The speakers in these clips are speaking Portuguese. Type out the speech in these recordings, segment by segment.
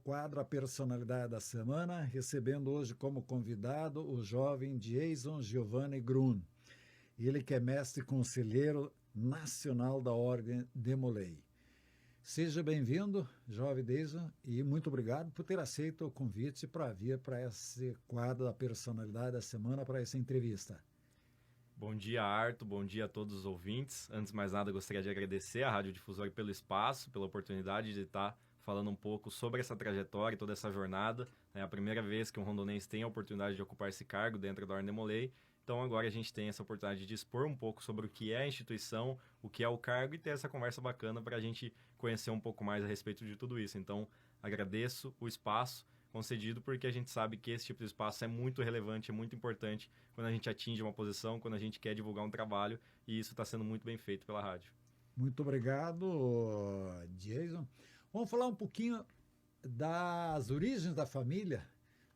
quadro A Personalidade da Semana, recebendo hoje como convidado o jovem Jason Giovanni Grun. Ele que é mestre conselheiro nacional da Ordem Demolei. Seja bem-vindo, jovem Jason, e muito obrigado por ter aceito o convite para vir para esse quadro A Personalidade da Semana, para essa entrevista. Bom dia, Arthur. Bom dia a todos os ouvintes. Antes de mais nada, gostaria de agradecer à Rádio Difusora pelo espaço, pela oportunidade de estar falando um pouco sobre essa trajetória, toda essa jornada. É a primeira vez que um rondonense tem a oportunidade de ocupar esse cargo dentro da Ordem Demolei. Então agora a gente tem essa oportunidade de expor um pouco sobre o que é a instituição, o que é o cargo e ter essa conversa bacana para a gente conhecer um pouco mais a respeito de tudo isso. Então agradeço o espaço concedido, porque a gente sabe que esse tipo de espaço é muito relevante, é muito importante quando a gente atinge uma posição, quando a gente quer divulgar um trabalho, e isso está sendo muito bem feito pela rádio. Muito obrigado, Jason. Vamos falar um pouquinho das origens da família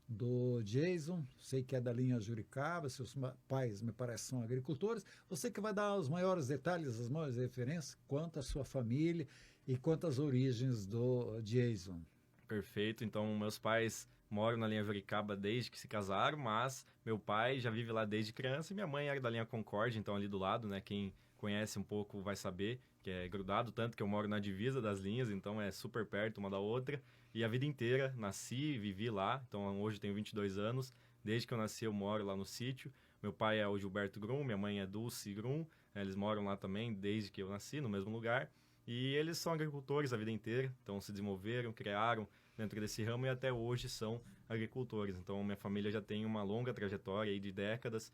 do Jason. Sei que é da linha Juricaba, seus pais, me parece, são agricultores. Você que vai dar os maiores detalhes, as maiores referências quanto à sua família e quanto às origens do Jason. Perfeito. Então, meus pais moram na linha Juricaba desde que se casaram, mas meu pai já vive lá desde criança e minha mãe era da linha Concórdia, então ali do lado, né? Quem conhece um pouco vai saber que é grudado, tanto que eu moro na divisa das linhas, então é super perto uma da outra. E a vida inteira nasci e vivi lá, então hoje tenho 22 anos. Desde que eu nasci eu moro lá no sítio. Meu pai é o Gilberto Grum, minha mãe é Dulce Grum, eles moram lá também desde que eu nasci, no mesmo lugar. E eles são agricultores a vida inteira, então se desenvolveram, criaram dentro desse ramo e até hoje são agricultores. Então minha família já tem uma longa trajetória aí de décadas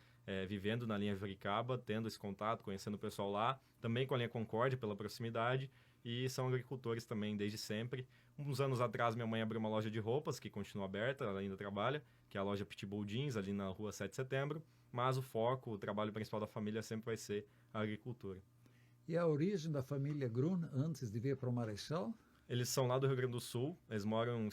vivendo na linha Juricaba, tendo esse contato, conhecendo o pessoal lá, também com a linha Concórdia pela proximidade, e são agricultores também desde sempre. Uns anos atrás minha mãe abriu uma loja de roupas que continua aberta, ela ainda trabalha, que é a loja Pitbull Jeans ali na rua 7 de setembro, mas o foco, o trabalho principal da família sempre vai ser a agricultura. E a origem da família Grun antes de vir para o Marechal? Eles são lá do Rio Grande do Sul, eles moram,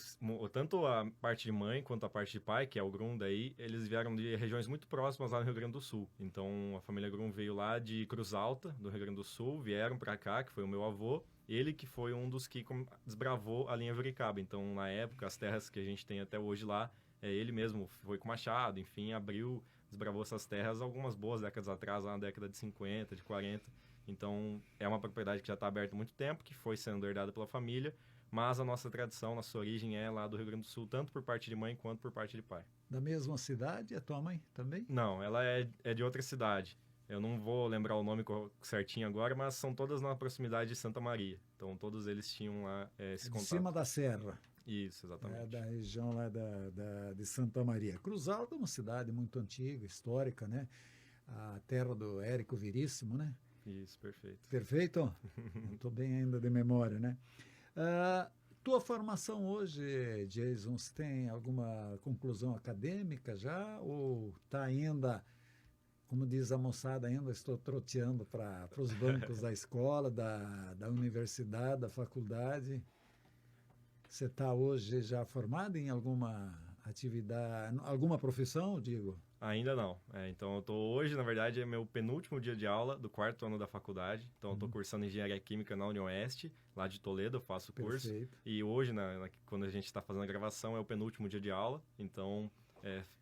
tanto a parte de mãe quanto a parte de pai, que é o Grum daí, eles vieram de regiões muito próximas lá no Rio Grande do Sul. Então a família Grum veio lá de Cruz Alta, do Rio Grande do Sul, vieram para cá, que foi o meu avô, ele que foi um dos que desbravou a linha Juricaba. Então na época, as terras que a gente tem até hoje lá, ele mesmo foi com machado, enfim, abriu, desbravou essas terras algumas boas décadas atrás, lá na década de 50, de 40. Então, é uma propriedade que já está aberta há muito tempo, que foi sendo herdada pela família, mas a nossa tradição, nossa origem é lá do Rio Grande do Sul, tanto por parte de mãe quanto por parte de pai. Da mesma cidade, a tua mãe também? Não, ela é de outra cidade. Eu não vou lembrar o nome certinho agora, mas são todas na proximidade de Santa Maria. Então, todos eles tinham lá esse De contato. cima da serra. Isso, exatamente. Da região lá de Santa Maria. Cruz Alta é uma cidade muito antiga, histórica, né? A terra do Érico Veríssimo, né? Isso, perfeito. Perfeito? Estou bem ainda de memória, né? Tua formação hoje, Jason, você tem alguma conclusão acadêmica já? Ou está ainda, como diz a moçada, ainda estou troteando para os bancos da escola, da universidade, da faculdade? Você está hoje já formado em alguma atividade, alguma profissão, digo? Ainda não. Então, eu tô hoje, na verdade, é meu penúltimo dia de aula do 4º ano da faculdade. Então, eu tô cursando Engenharia Química na Unioeste, lá de Toledo, eu faço o curso. Perfeito. E hoje, quando a gente está fazendo a gravação, é o penúltimo dia de aula. Então,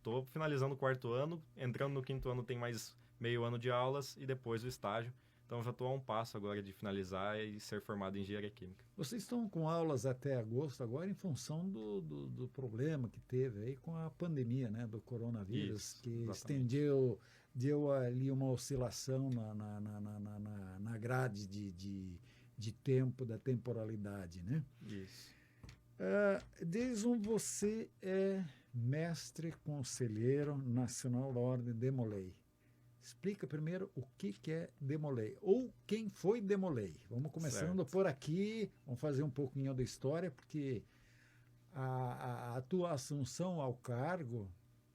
tô finalizando o 4º ano, entrando no 5º ano tem mais meio ano de aulas e depois o estágio. Então, já estou a um passo agora de finalizar e ser formado em Engenharia Química. Vocês estão com aulas até agosto agora em função do problema que teve aí com a pandemia, né, do coronavírus, Isso, que exatamente. deu ali uma oscilação na grade de tempo, da temporalidade, né? Isso. Jason, você é mestre conselheiro nacional da Ordem Demolei. Explica primeiro o que é Demolei, ou quem foi Demolei. Vamos começando Certo. por aqui, vamos fazer um pouquinho da história, porque a tua assunção ao cargo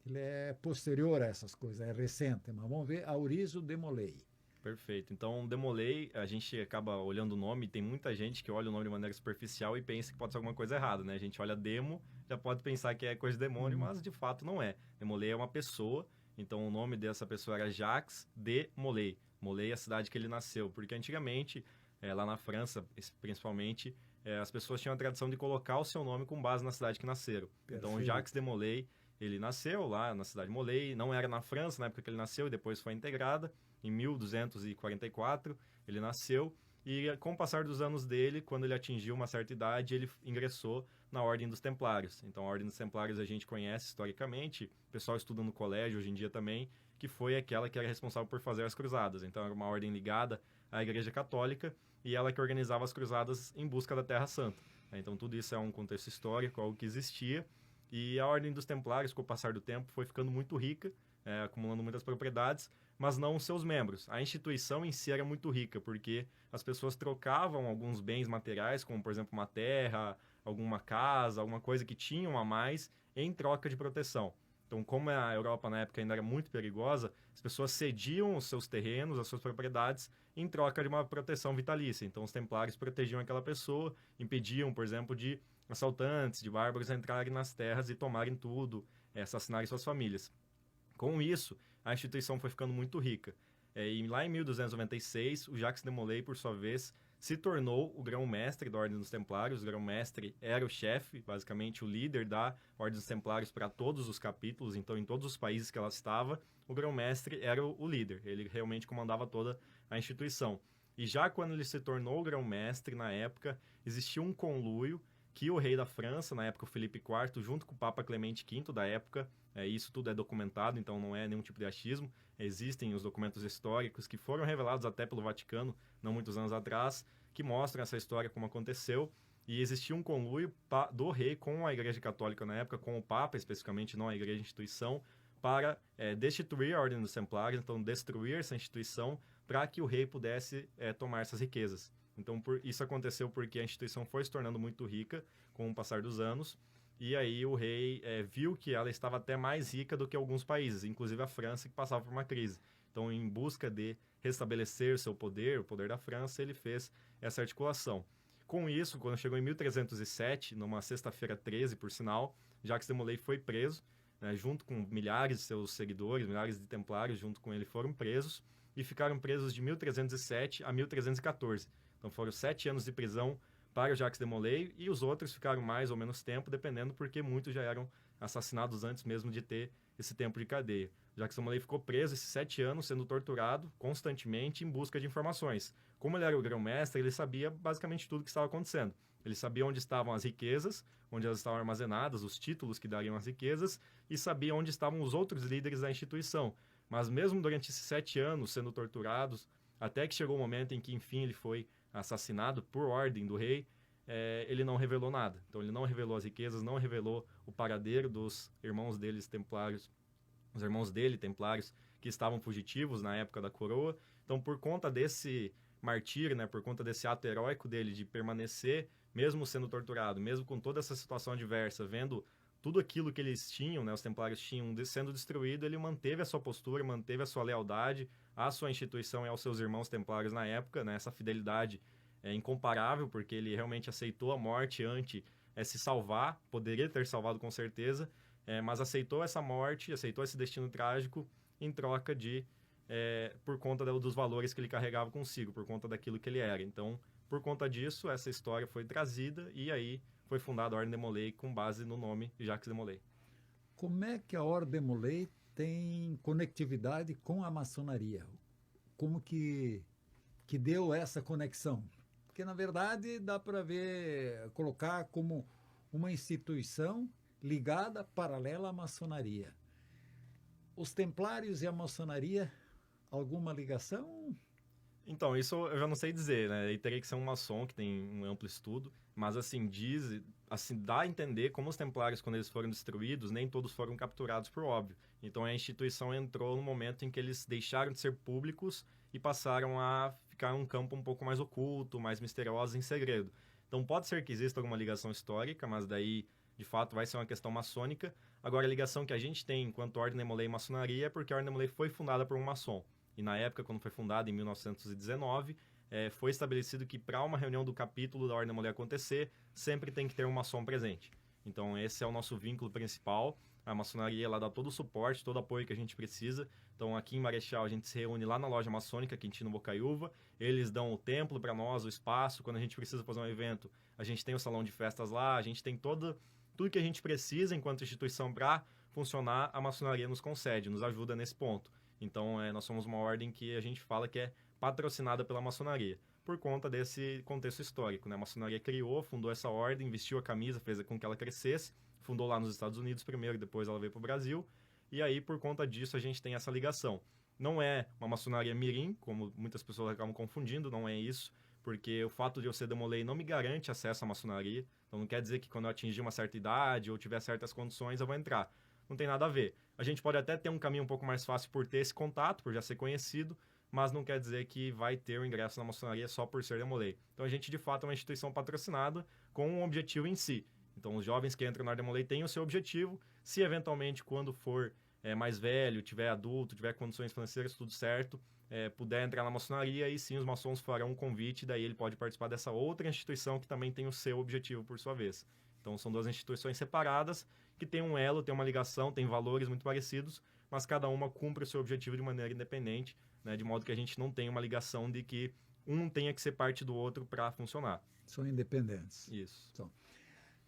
ele é posterior a essas coisas, é recente, mas vamos ver a origem do Demolei. Perfeito. Então, Demolei, a gente acaba olhando o nome, tem muita gente que olha o nome de maneira superficial e pensa que pode ser alguma coisa errada, né? A gente olha demo, já pode pensar que é coisa de demônio, mas de fato não é. Demolei é uma pessoa, então o nome dessa pessoa era Jacques de Molay. Molay é a cidade que ele nasceu, porque antigamente, lá na França, principalmente, as pessoas tinham a tradição de colocar o seu nome com base na cidade que nasceram. Perfeito. Então, o Jacques de Molay, ele nasceu lá na cidade de Molay, não era na França na época que ele nasceu, e depois foi integrada. Em 1244, ele nasceu, e com o passar dos anos dele, quando ele atingiu uma certa idade, ele ingressou na Ordem dos Templários. Então, a Ordem dos Templários a gente conhece historicamente, o pessoal estuda no colégio hoje em dia também, que foi aquela que era responsável por fazer as cruzadas. Então, era uma ordem ligada à Igreja Católica, e ela que organizava as cruzadas em busca da Terra Santa. Então, tudo isso é um contexto histórico, algo que existia, e a Ordem dos Templários, com o passar do tempo, foi ficando muito rica, acumulando muitas propriedades, mas não os seus membros. A instituição em si era muito rica, porque as pessoas trocavam alguns bens materiais, como, por exemplo, uma terra, alguma casa, alguma coisa que tinham a mais, em troca de proteção. Então, como a Europa na época ainda era muito perigosa, as pessoas cediam os seus terrenos, as suas propriedades, em troca de uma proteção vitalícia. Então, os templários protegiam aquela pessoa, impediam, por exemplo, de assaltantes, de bárbaros entrarem nas terras e tomarem tudo, assassinarem suas famílias. Com isso, a instituição foi ficando muito rica. E lá em 1296, o Jacques de Molay, por sua vez, se tornou o grão-mestre da Ordem dos Templários. O grão-mestre era o chefe, basicamente o líder da Ordem dos Templários para todos os capítulos. Então, em todos os países que ela estava, o grão-mestre era o líder. Ele realmente comandava toda a instituição. E já quando ele se tornou o grão-mestre, na época, existia um conluio que o rei da França, na época o Felipe IV, junto com o Papa Clemente V da época, isso tudo é documentado, então não é nenhum tipo de achismo, existem os documentos históricos que foram revelados até pelo Vaticano, não muitos anos atrás, que mostram essa história como aconteceu, e existia um conluio do rei com a Igreja Católica na época, com o Papa especificamente, não a Igreja instituição, para destituir a Ordem dos Templários, então destruir essa instituição, para que o rei pudesse tomar essas riquezas. Então, isso aconteceu porque a instituição foi se tornando muito rica com o passar dos anos, e aí o rei viu que ela estava até mais rica do que alguns países, inclusive a França, que passava por uma crise. Então, em busca de restabelecer seu poder, o poder da França, ele fez essa articulação. Com isso, quando chegou em 1307, numa sexta-feira 13, por sinal, Jacques de Molay foi preso, junto com milhares de seus seguidores, milhares de templários junto com ele foram presos, e ficaram presos de 1307 a 1314. Então foram 7 anos de prisão para o Jacques de Molay, e os outros ficaram mais ou menos tempo, dependendo, porque muitos já eram assassinados antes mesmo de ter esse tempo de cadeia. Jacques de Molay ficou preso esses 7 anos, sendo torturado constantemente em busca de informações. Como ele era o grão-mestre, ele sabia basicamente tudo o que estava acontecendo. Ele sabia onde estavam as riquezas, onde elas estavam armazenadas, os títulos que dariam as riquezas, e sabia onde estavam os outros líderes da instituição. Mas mesmo durante esses 7 anos sendo torturados, até que chegou o momento em que, enfim, ele foi assassinado por ordem do rei, ele não revelou nada. Então, ele não revelou as riquezas, não revelou o paradeiro dos irmãos deles templários, os irmãos dele templários, que estavam fugitivos na época da coroa. Então, por conta desse martírio, por conta desse ato heróico dele de permanecer, mesmo sendo torturado, mesmo com toda essa situação adversa, vendo tudo aquilo que eles tinham, os templários tinham, sendo destruído, ele manteve a sua postura, manteve a sua lealdade à sua instituição e aos seus irmãos templários na época, essa fidelidade é incomparável, porque ele realmente aceitou a morte antes se salvar, poderia ter salvado com certeza, mas aceitou essa morte, aceitou esse destino trágico em troca por conta dos valores que ele carregava consigo, por conta daquilo que ele era. Então, por conta disso, essa história foi trazida e aí foi fundada a Ordem de Molay com base no nome Jacques de Molay. Como é que a Ordem de Molay tem conectividade com a maçonaria? Como que deu essa conexão? Porque, na verdade, dá para colocar como uma instituição ligada, paralela à maçonaria. Os templários e a maçonaria, alguma ligação? Então, isso eu já não sei dizer, E teria que ser um maçom que tem um amplo estudo, mas dá a entender como os templários, quando eles foram destruídos, nem todos foram capturados por óbvio. Então, a instituição entrou no momento em que eles deixaram de ser públicos e passaram a ficar em um campo um pouco mais oculto, mais misterioso, em segredo. Então, pode ser que exista alguma ligação histórica, mas daí, de fato, vai ser uma questão maçônica. Agora, a ligação que a gente tem enquanto Ordem de Molay e maçonaria é porque a Ordem de Molay foi fundada por um maçom. E na época, quando foi fundada, em 1919, foi estabelecido que para uma reunião do capítulo da Ordem de Molay acontecer, sempre tem que ter um maçom presente. Então, esse é o nosso vínculo principal. A maçonaria, ela dá todo o suporte, todo o apoio que a gente precisa. Então, aqui em Marechal, a gente se reúne lá na loja maçônica, Quintino Bocaiúva. Eles dão o templo para nós, o espaço. Quando a gente precisa fazer um evento, a gente tem o salão de festas lá. A gente tem tudo que a gente precisa enquanto instituição para funcionar. A maçonaria nos concede, nos ajuda nesse ponto. Então, nós somos uma ordem que a gente fala que é patrocinada pela maçonaria, por conta desse contexto histórico, né? A maçonaria criou, fundou essa ordem, vestiu a camisa, fez com que ela crescesse, fundou lá nos Estados Unidos primeiro, depois ela veio para o Brasil, e aí, por conta disso, a gente tem essa ligação. Não é uma maçonaria mirim, como muitas pessoas acabam confundindo, não é isso, porque o fato de eu ser demolei não me garante acesso à maçonaria, então não quer dizer que quando eu atingir uma certa idade ou tiver certas condições eu vou entrar. Não tem nada a ver. A gente pode até ter um caminho um pouco mais fácil por ter esse contato, por já ser conhecido, mas não quer dizer que vai ter o ingresso na maçonaria só por ser demolei. Então a gente, de fato, é uma instituição patrocinada com um objetivo em si. Então os jovens que entram na Demolei têm o seu objetivo. Se eventualmente, quando for mais velho, tiver adulto, tiver condições financeiras, tudo certo, puder entrar na maçonaria, aí sim os maçons farão um convite, daí ele pode participar dessa outra instituição que também tem o seu objetivo por sua vez. Então são duas instituições separadas que têm um elo, têm uma ligação, têm valores muito parecidos, mas cada uma cumpre o seu objetivo de maneira independente, né, de modo que a gente não tem uma ligação de que um tenha que ser parte do outro para funcionar. São independentes. Isso. Então,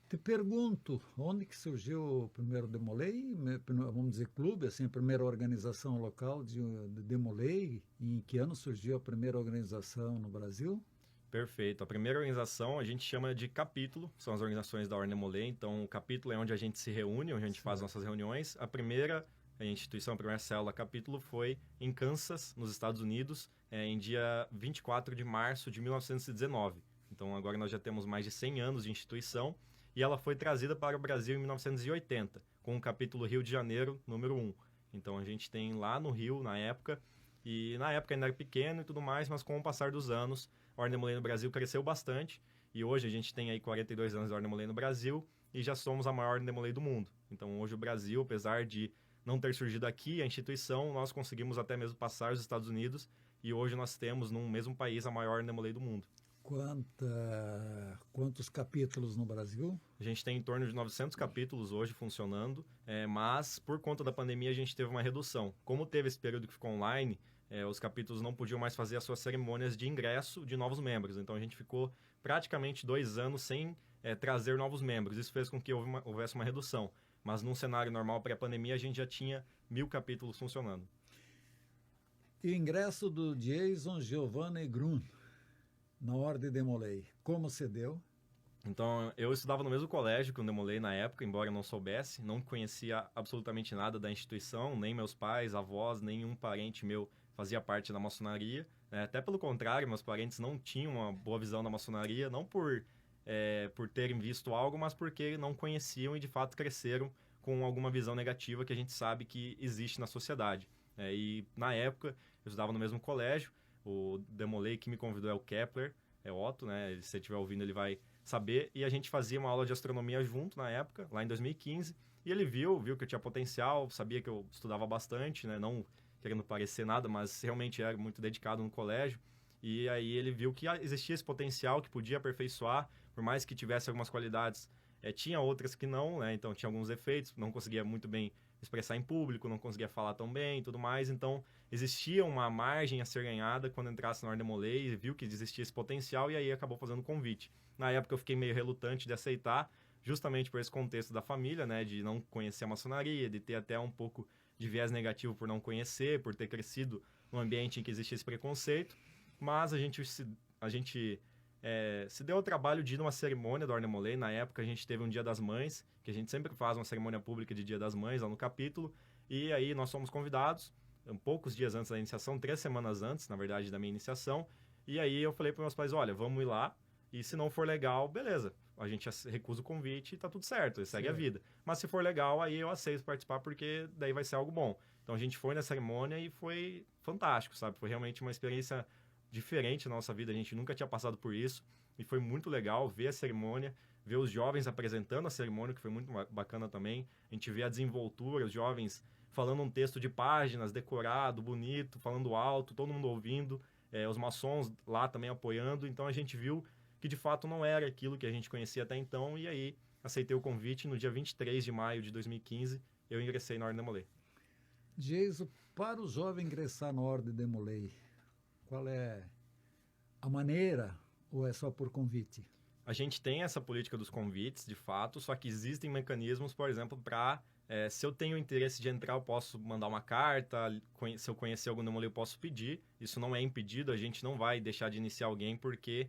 te pergunto, onde que surgiu o primeiro Demolei? Vamos dizer clube, assim, a primeira organização local de Demolei? E em que ano surgiu a primeira organização no Brasil? Perfeito. A primeira organização a gente chama de capítulo, são as organizações da Ordem Demolei. Então, o capítulo é onde a gente se reúne, onde a gente faz nossas reuniões. A primeira instituição, a primeira célula capítulo foi em Kansas, nos Estados Unidos, em dia 24 de março de 1919. Então, agora nós já temos mais de 100 anos de instituição e ela foi trazida para o Brasil em 1980, com o capítulo Rio de Janeiro, número 1. Então, a gente tem lá no Rio, na época, e na época ainda era pequeno e tudo mais, mas com o passar dos anos, a Ordem Demolei no Brasil cresceu bastante e hoje a gente tem aí 42 anos de Ordem Demolei no Brasil e já somos a maior Ordem Demolei do mundo. Então, hoje o Brasil, apesar de não ter surgido aqui a instituição, nós conseguimos até mesmo passar os Estados Unidos e hoje nós temos num mesmo país a maior Demolei do mundo. Quantos capítulos no Brasil? A gente tem em torno de 900 capítulos hoje funcionando, mas por conta da pandemia a gente teve uma redução. Como teve esse período que ficou online, os capítulos não podiam mais fazer as suas cerimônias de ingresso de novos membros. Então a gente ficou praticamente 2 anos sem trazer novos membros. Isso fez com que houvesse uma redução. Mas num cenário normal pré-pandemia a gente já tinha 1000 capítulos funcionando. E o ingresso do Jason Giovanni Grun na Ordem Demolei, como se deu? Então, eu estudava no mesmo colégio que o Demolei na época, embora eu não soubesse, não conhecia absolutamente nada da instituição, nem meus pais, avós, nenhum parente meu fazia parte da maçonaria. Até pelo contrário, meus parentes não tinham uma boa visão da maçonaria, não por terem visto algo, mas porque não conheciam e de fato cresceram com alguma visão negativa que a gente sabe que existe na sociedade. E na época, eu estudava no mesmo colégio, o Demolei que me convidou é o Kepler, é Otto, né? Se você estiver ouvindo ele vai saber, e a gente fazia uma aula de astronomia junto na época, lá em 2015, e ele viu que eu tinha potencial, sabia que eu estudava bastante, né? Não querendo parecer nada, mas realmente era muito dedicado no colégio, e aí ele viu que existia esse potencial, que podia aperfeiçoar, por mais que tivesse algumas qualidades, tinha outras que não, né? Então tinha alguns defeitos, não conseguia muito bem expressar em público, não conseguia falar tão bem e tudo mais, então existia uma margem a ser ganhada quando entrasse na Ordem Demolei e viu que existia esse potencial e aí acabou fazendo o convite. Na época eu fiquei meio relutante de aceitar, justamente por esse contexto da família, né, de não conhecer a maçonaria, de ter até um pouco de viés negativo por não conhecer, por ter crescido num ambiente em que existia esse preconceito, mas a gente se deu o trabalho de ir numa cerimônia da Ordem Demolei. Na época a gente teve um Dia das Mães, que a gente sempre faz uma cerimônia pública de Dia das Mães lá no capítulo, e aí nós fomos convidados, poucos dias antes da iniciação, 3 semanas antes, na verdade, da minha iniciação, e aí eu falei para meus pais, olha, vamos ir lá, e se não for legal, beleza, a gente recusa o convite e tá tudo certo, segue a vida. Mas se for legal, aí eu aceito participar, porque daí vai ser algo bom. Então a gente foi na cerimônia e foi fantástico, sabe? Foi realmente uma experiência diferente na nossa vida, a gente nunca tinha passado por isso, e foi muito legal ver a cerimônia, ver os jovens apresentando a cerimônia, que foi muito bacana também. A gente vê a desenvoltura, os jovens falando um texto de páginas, decorado, bonito, falando alto, todo mundo ouvindo, os maçons lá também apoiando. Então a gente viu que de fato não era aquilo que a gente conhecia até então, e aí aceitei o convite. No dia 23 de maio de 2015, eu ingressei na Ordem Demolei. Jason, para o jovem ingressar na Ordem Demolei, qual é a maneira ou é só por convite? A gente tem essa política dos convites, de fato, só que existem mecanismos, por exemplo, para... se eu tenho interesse de entrar, eu posso mandar uma carta, se eu conhecer algum demolei, eu posso pedir. Isso não é impedido, a gente não vai deixar de iniciar alguém porque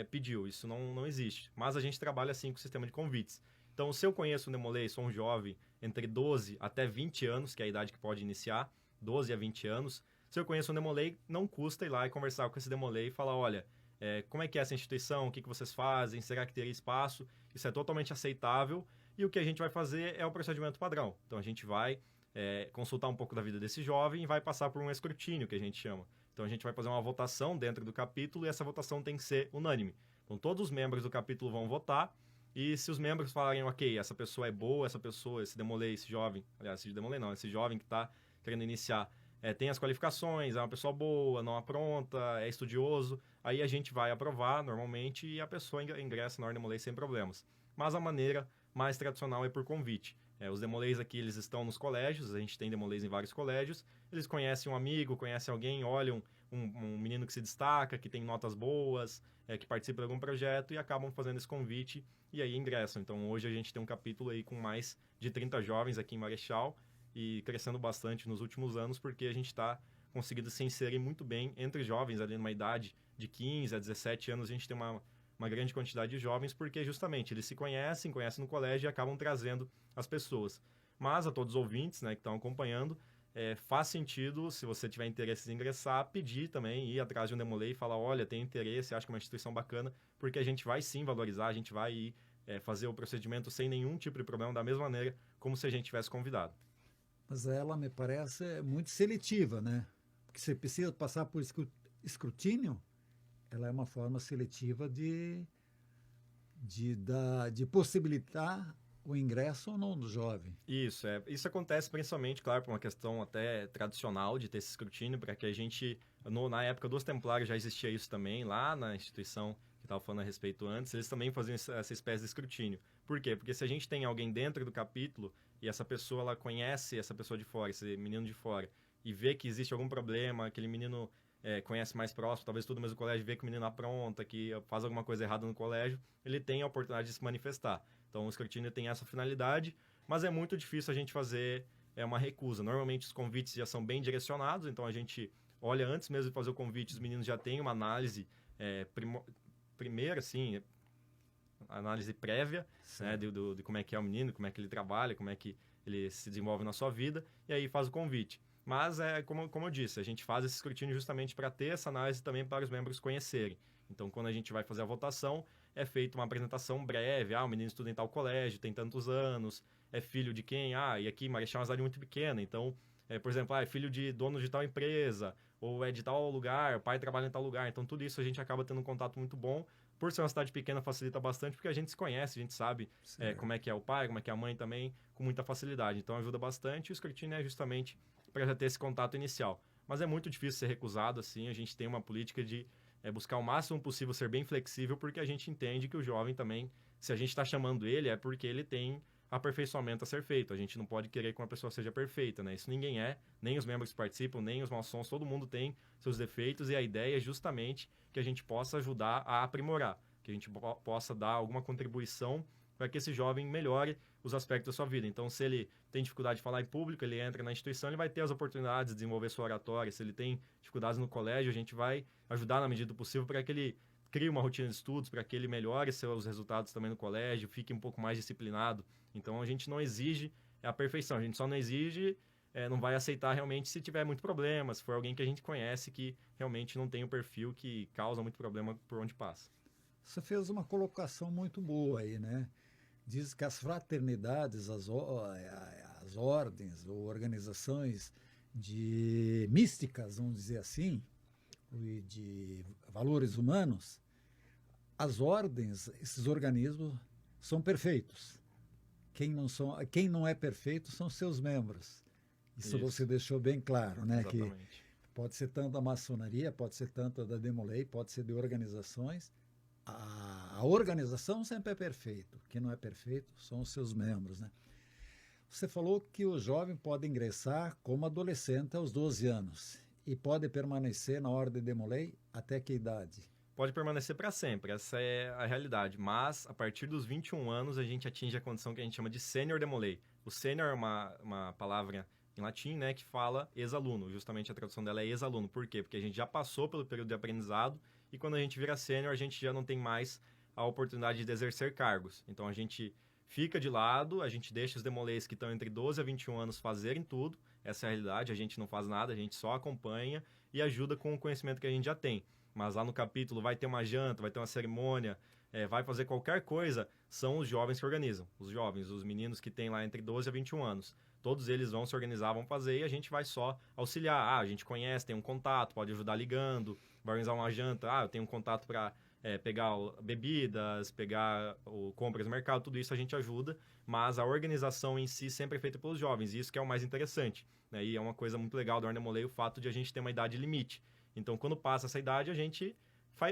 pediu, isso não existe. Mas a gente trabalha assim com o sistema de convites. Então, se eu conheço um demolei, sou um jovem entre 12 até 20 anos, que é a idade que pode iniciar, 12 a 20 anos, se eu conheço um demolei, não custa ir lá e conversar com esse demolei e falar, olha, como é que é essa instituição, o que vocês fazem, será que teria espaço? Isso é totalmente aceitável. E o que a gente vai fazer é o procedimento padrão. Então, a gente vai consultar um pouco da vida desse jovem e vai passar por um escrutínio, que a gente chama. Então, a gente vai fazer uma votação dentro do capítulo e essa votação tem que ser unânime. Então, todos os membros do capítulo vão votar e se os membros falarem, ok, essa pessoa é boa, essa pessoa, esse demolei, esse jovem, aliás, esse demolei não, esse jovem que está querendo iniciar, tem as qualificações, é uma pessoa boa, não apronta, é estudioso, aí a gente vai aprovar normalmente e a pessoa ingressa na Ordem Demolei sem problemas. Mas a maneira mais tradicional é por convite. Os demoleis aqui, eles estão nos colégios, a gente tem demoleis em vários colégios, eles conhecem um amigo, conhecem alguém, olham um menino que se destaca, que tem notas boas, que participa de algum projeto e acabam fazendo esse convite e aí ingressam. Então, hoje a gente tem um capítulo aí com mais de 30 jovens aqui em Marechal e crescendo bastante nos últimos anos porque a gente está conseguindo se inserir muito bem entre jovens ali numa idade de 15 a 17 anos, a gente tem uma grande quantidade de jovens, porque justamente eles se conhecem no colégio e acabam trazendo as pessoas. Mas a todos os ouvintes, né, que estão acompanhando, faz sentido, se você tiver interesse em ingressar, pedir também, ir atrás de um demolei e falar, olha, tem interesse, acho que é uma instituição bacana, porque a gente vai sim valorizar, a gente vai ir fazer o procedimento sem nenhum tipo de problema, da mesma maneira como se a gente tivesse convidado. Mas ela me parece muito seletiva, né? Porque você precisa passar por escrutínio, ela é uma forma seletiva de possibilitar o ingresso ou não do jovem. Isso acontece principalmente, claro, por uma questão até tradicional de ter esse escrutínio, para que a gente, na época dos Templários já existia isso também, lá na instituição que estava falando a respeito antes, eles também faziam essa espécie de escrutínio. Por quê? Porque se a gente tem alguém dentro do capítulo e essa pessoa ela conhece essa pessoa de fora, esse menino de fora, e vê que existe algum problema, aquele menino conhece mais próximo, talvez tudo mesmo colégio, vê que o menino apronta, que faz alguma coisa errada no colégio, ele tem a oportunidade de se manifestar. Então, o escrutínio tem essa finalidade, mas é muito difícil a gente fazer uma recusa. Normalmente, os convites já são bem direcionados, então a gente olha antes mesmo de fazer o convite, os meninos já têm uma análise primeira, assim, análise prévia, né, de como é que é o menino, como é que ele trabalha, como é que ele se desenvolve na sua vida, e aí faz o convite. Mas, como eu disse, a gente faz esse escrutínio justamente para ter essa análise também para os membros conhecerem. Então, quando a gente vai fazer a votação, é feita uma apresentação breve. O menino estuda em tal colégio, tem tantos anos, é filho de quem? E aqui Marechal é uma cidade muito pequena, então, por exemplo, é filho de dono de tal empresa, ou é de tal lugar, o pai trabalha em tal lugar. Então, tudo isso a gente acaba tendo um contato muito bom. Por ser uma cidade pequena, facilita bastante, porque a gente se conhece, a gente sabe como é que é o pai, como é que é a mãe também, com muita facilidade. Então, ajuda bastante. E o escrutínio é justamente para já ter esse contato inicial. Mas é muito difícil ser recusado, assim. A gente tem uma política de buscar o máximo possível ser bem flexível, porque a gente entende que o jovem também, se a gente está chamando ele, é porque ele tem aperfeiçoamento a ser feito. A gente não pode querer que uma pessoa seja perfeita, né? Isso ninguém nem os membros que participam, nem os maçons, todo mundo tem seus defeitos, e a ideia é justamente que a gente possa ajudar a aprimorar, que a gente possa dar alguma contribuição para que esse jovem melhore os aspectos da sua vida. Então, se ele tem dificuldade de falar em público, ele entra na instituição, ele vai ter as oportunidades de desenvolver sua oratória. Se ele tem dificuldades no colégio, a gente vai ajudar na medida do possível para que ele crie uma rotina de estudos, para que ele melhore seus resultados também no colégio, fique um pouco mais disciplinado. Então, a gente não exige a perfeição, a gente só não exige, não vai aceitar realmente se tiver muito problema, se for alguém que a gente conhece que realmente não tem o perfil, que causa muito problema por onde passa. Você fez uma colocação muito boa aí, né? Diz que as fraternidades, as ordens ou organizações místicas, vamos dizer assim, e de valores humanos, as ordens, esses organismos são perfeitos. Quem não é perfeito são seus membros. Isso você deixou bem claro, né? Exatamente. Que pode ser tanto da maçonaria, pode ser tanto da Demolei, pode ser de organizações. a organização sempre é perfeita. O que não é perfeito são os seus membros, né? Você falou que o jovem pode ingressar como adolescente aos 12 anos e pode permanecer na Ordem Demolei até que idade? Pode permanecer para sempre, essa é a realidade. Mas, a partir dos 21 anos, a gente atinge a condição que a gente chama de Sênior Demolei. O Sênior é uma palavra em latim, né, que fala ex-aluno. Justamente a tradução dela é ex-aluno. Por quê? Porque a gente já passou pelo período de aprendizado e quando a gente vira Sênior, a gente já não tem mais a oportunidade de exercer cargos. Então, a gente fica de lado, a gente deixa os demoleis que estão entre 12 a 21 anos fazerem tudo. Essa é a realidade, a gente não faz nada, a gente só acompanha e ajuda com o conhecimento que a gente já tem. Mas lá no capítulo vai ter uma janta, vai ter uma cerimônia, vai fazer qualquer coisa, são os jovens que organizam. Os jovens, os meninos que têm lá entre 12 a 21 anos. Todos eles vão se organizar, vão fazer e a gente vai só auxiliar. A gente conhece, tem um contato, pode ajudar ligando, vai organizar uma janta. Eu tenho um contato para pegar bebidas, pegar compras no mercado, tudo isso a gente ajuda. Mas a organização em si sempre é feita pelos jovens e isso que é o mais interessante. Né? E é uma coisa muito legal do Ordem Demolei, o fato de a gente ter uma idade limite. Então, quando passa essa idade, a gente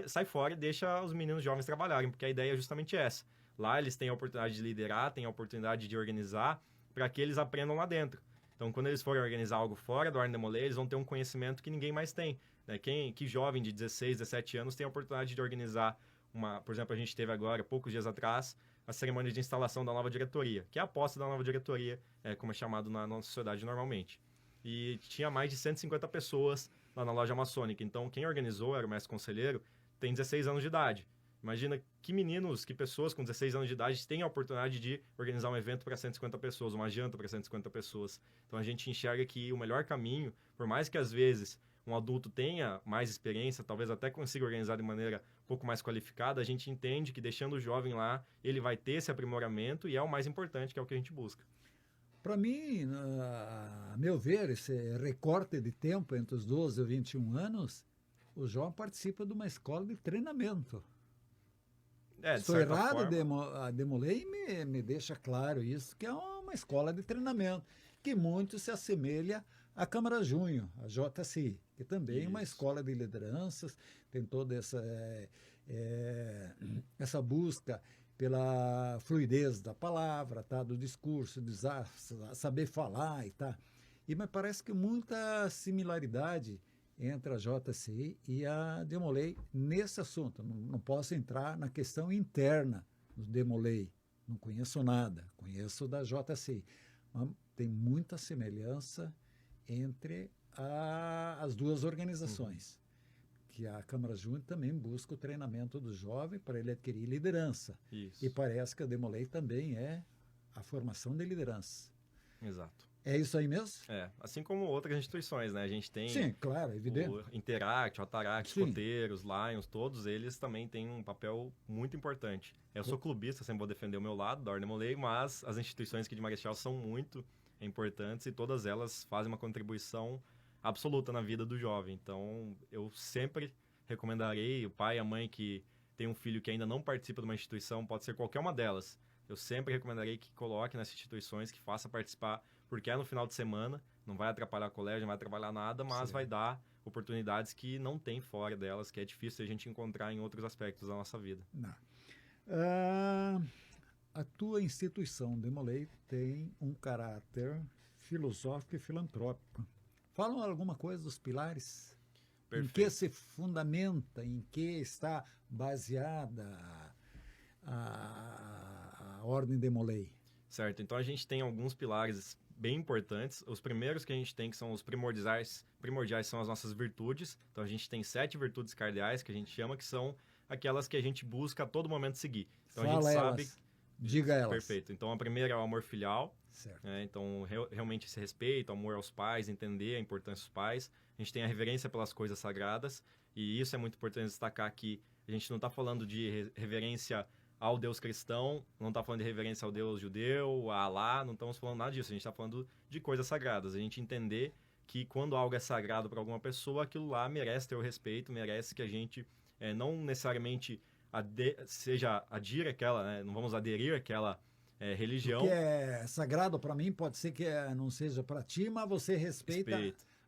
sai fora e deixa os meninos jovens trabalharem, porque a ideia é justamente essa. Lá eles têm a oportunidade de liderar, têm a oportunidade de organizar, para que eles aprendam lá dentro. Então, quando eles forem organizar algo fora do Ordem Demolei, eles vão ter um conhecimento que ninguém mais tem. Né? Que jovem de 16, 17 anos tem a oportunidade de organizar por exemplo, a gente teve agora, poucos dias atrás, a cerimônia de instalação da nova diretoria, que é a posse da nova diretoria, como é chamado na nossa sociedade normalmente. E tinha mais de 150 pessoas lá na loja maçônica. Então, quem organizou era o mestre conselheiro, tem 16 anos de idade. Imagina que meninos, que pessoas com 16 anos de idade têm a oportunidade de organizar um evento para 150 pessoas, uma janta para 150 pessoas. Então, a gente enxerga que o melhor caminho, por mais que às vezes um adulto tenha mais experiência, talvez até consiga organizar de maneira um pouco mais qualificada, a gente entende que deixando o jovem lá, ele vai ter esse aprimoramento e é o mais importante, que é o que a gente busca. Para mim, a meu ver, esse recorte de tempo entre os 12 e 21 anos, o jovem participa de uma escola de treinamento. Estou errado, a Demolei me deixa claro isso, que é uma escola de treinamento, que muito se assemelha à Câmara Junho, a JCI, que também é uma escola de lideranças, tem toda essa busca pela fluidez da palavra, tá? Do discurso, de saber falar e tá. E me parece que muita similaridade entre a JCI e a Demolei nesse assunto. Não posso entrar na questão interna do Demolei, não conheço nada, conheço da JCI. Mas tem muita semelhança entre as duas organizações. Que a Câmara Júnior também busca o treinamento do jovem para ele adquirir liderança. Isso. E parece que a Demolei também é a formação de liderança. Exato. É isso aí mesmo? Assim como outras instituições, né? A gente tem... Sim, claro, evidente. O Interact, o Ataract, Escoteiros, Lions, todos eles também têm um papel muito importante. Eu sou clubista, sempre vou defender o meu lado, da Ordem Demolei, mas as instituições aqui de Marechal são muito importantes e todas elas fazem uma contribuição absoluta na vida do jovem. Então, eu sempre recomendarei o pai e a mãe que tem um filho que ainda não participa de uma instituição, pode ser qualquer uma delas. Eu sempre recomendarei que coloque nessas instituições, que faça participar, porque é no final de semana, não vai atrapalhar o colégio, não vai atrapalhar nada, mas vai dar oportunidades que não tem fora delas, que é difícil a gente encontrar em outros aspectos da nossa vida. A tua instituição, Demolei, tem um caráter filosófico e filantrópico. Falam alguma coisa dos pilares? Perfeito. Em que se fundamenta, em que está baseada a Ordem Demolei? Certo, então a gente tem alguns pilares bem importantes. Os primeiros que a gente tem, que são os primordiais são as nossas virtudes. Então a gente tem 7 virtudes cardeais, que a gente chama, que são aquelas que a gente busca a todo momento seguir. Então Fala a gente elas. sabe... Diga elas. Perfeito. Então a primeira é o amor filial. Certo. Então realmente esse respeito, amor aos pais, entender a importância dos pais. A gente tem a reverência pelas coisas sagradas. E isso é muito importante destacar que a gente não está falando de reverência ao Deus cristão, não está falando de reverência ao Deus judeu, a Alá, não estamos falando nada disso. A gente está falando de coisas sagradas. A gente entender que quando algo é sagrado para alguma pessoa, aquilo lá merece ter o respeito, merece que a gente não necessariamente adira aquela, né? Não vamos aderir àquela religião. O que é sagrado para mim pode ser que não seja para ti, mas você respeita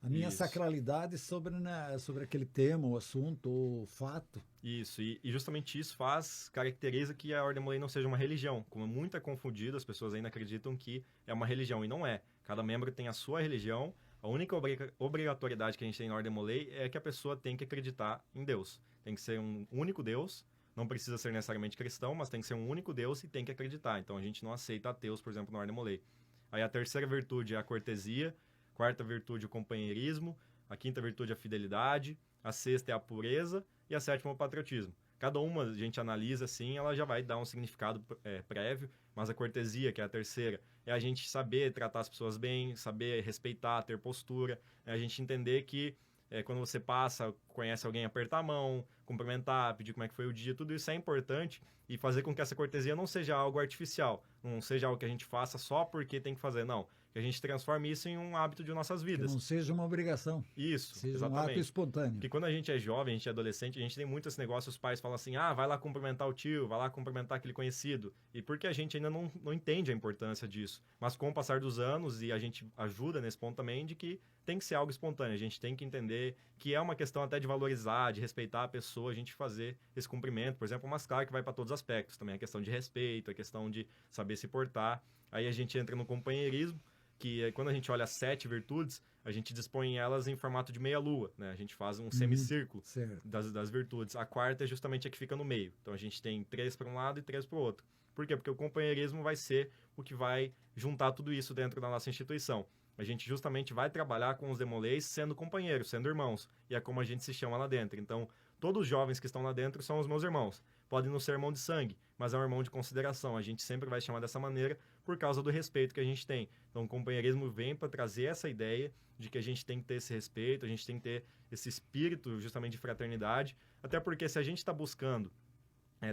A minha Isso. sacralidade sobre, né, sobre aquele tema, o assunto, o fato. Isso, e justamente isso caracteriza que a Ordem Molay não seja uma religião. Como muito é confundido, as pessoas ainda acreditam que é uma religião, e não é. Cada membro tem a sua religião, a única obrigatoriedade que a gente tem na Ordem Molay é que a pessoa tem que acreditar em Deus. Tem que ser um único Deus, não precisa ser necessariamente cristão, mas tem que ser um único Deus e tem que acreditar. Então a gente não aceita ateus, por exemplo, na Ordem Molay. Aí a terceira virtude é a cortesia, quarta virtude o companheirismo, a quinta virtude a fidelidade, a sexta é a pureza e a sétima é o patriotismo. Cada uma a gente analisa assim, ela já vai dar um significado prévio, mas a cortesia, que é a terceira, é a gente saber tratar as pessoas bem, saber respeitar, ter postura, é a gente entender que quando você passa, conhece alguém, apertar a mão, cumprimentar, pedir como é que foi o dia, tudo isso é importante e fazer com que essa cortesia não seja algo artificial, não seja algo que a gente faça só porque tem que fazer, não. Que a gente transforme isso em um hábito de nossas vidas. Que não seja uma obrigação. Isso, seja exatamente. Um ato espontâneo. Porque quando a gente é jovem, a gente é adolescente, a gente tem muito esse negócio, os pais falam assim, vai lá cumprimentar o tio, vai lá cumprimentar aquele conhecido. E porque a gente ainda não entende a importância disso. Mas com o passar dos anos, e a gente ajuda nesse ponto também, de que tem que ser algo espontâneo. A gente tem que entender que é uma questão até de valorizar, de respeitar a pessoa, a gente fazer esse cumprimento. Por exemplo, mas claro que vai para todos os aspectos. Também a questão de respeito, a questão de saber se portar. Aí a gente entra no companheirismo, que quando a gente olha as 7 virtudes, a gente dispõe elas em formato de meia-lua, né? A gente faz um semicírculo das virtudes. A quarta é justamente a que fica no meio. Então a gente tem 3 para um lado e 3 para o outro. Por quê? Porque o companheirismo vai ser o que vai juntar tudo isso dentro da nossa instituição. A gente justamente vai trabalhar com os demolês sendo companheiros, sendo irmãos. E é como a gente se chama lá dentro. Então, todos os jovens que estão lá dentro são os meus irmãos. Podem não ser irmão de sangue, mas é um irmão de consideração. A gente sempre vai chamar dessa maneira por causa do respeito que a gente tem. Então, o companheirismo vem para trazer essa ideia de que a gente tem que ter esse respeito, a gente tem que ter esse espírito justamente de fraternidade. Até porque se a gente está buscando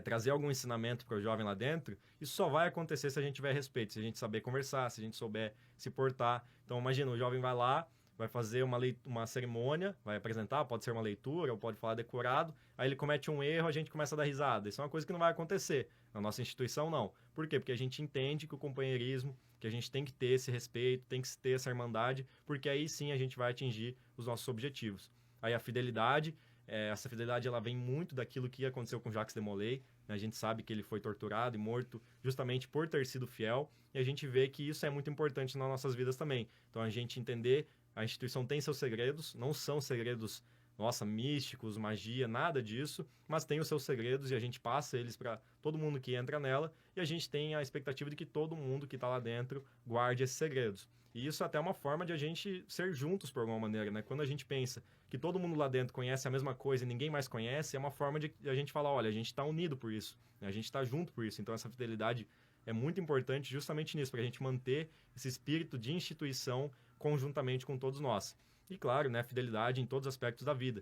trazer algum ensinamento para o jovem lá dentro, isso só vai acontecer se a gente tiver respeito, se a gente saber conversar, se a gente souber se portar. Então, imagina, o jovem vai lá, vai fazer uma cerimônia, vai apresentar, pode ser uma leitura, ou pode falar decorado, aí ele comete um erro, a gente começa a dar risada. Isso é uma coisa que não vai acontecer. Na nossa instituição, não. Por quê? Porque a gente entende que o companheirismo, que a gente tem que ter esse respeito, tem que ter essa irmandade, porque aí sim a gente vai atingir os nossos objetivos. Aí a fidelidade, essa fidelidade ela vem muito daquilo que aconteceu com Jacques de Molay, né? A gente sabe que ele foi torturado e morto justamente por ter sido fiel, e a gente vê que isso é muito importante nas nossas vidas também. Então a gente entender, a instituição tem seus segredos, não são segredos, místicos, magia, nada disso, mas tem os seus segredos e a gente passa eles para todo mundo que entra nela, e a gente tem a expectativa de que todo mundo que está lá dentro guarde esses segredos. E isso até é uma forma de a gente ser juntos por alguma maneira, né? Quando a gente pensa que todo mundo lá dentro conhece a mesma coisa e ninguém mais conhece, é uma forma de a gente falar, olha, a gente está unido por isso, né? A gente está junto por isso. Então essa fidelidade é muito importante justamente nisso, para a gente manter esse espírito de instituição conjuntamente com todos nós. E claro, né, fidelidade em todos os aspectos da vida.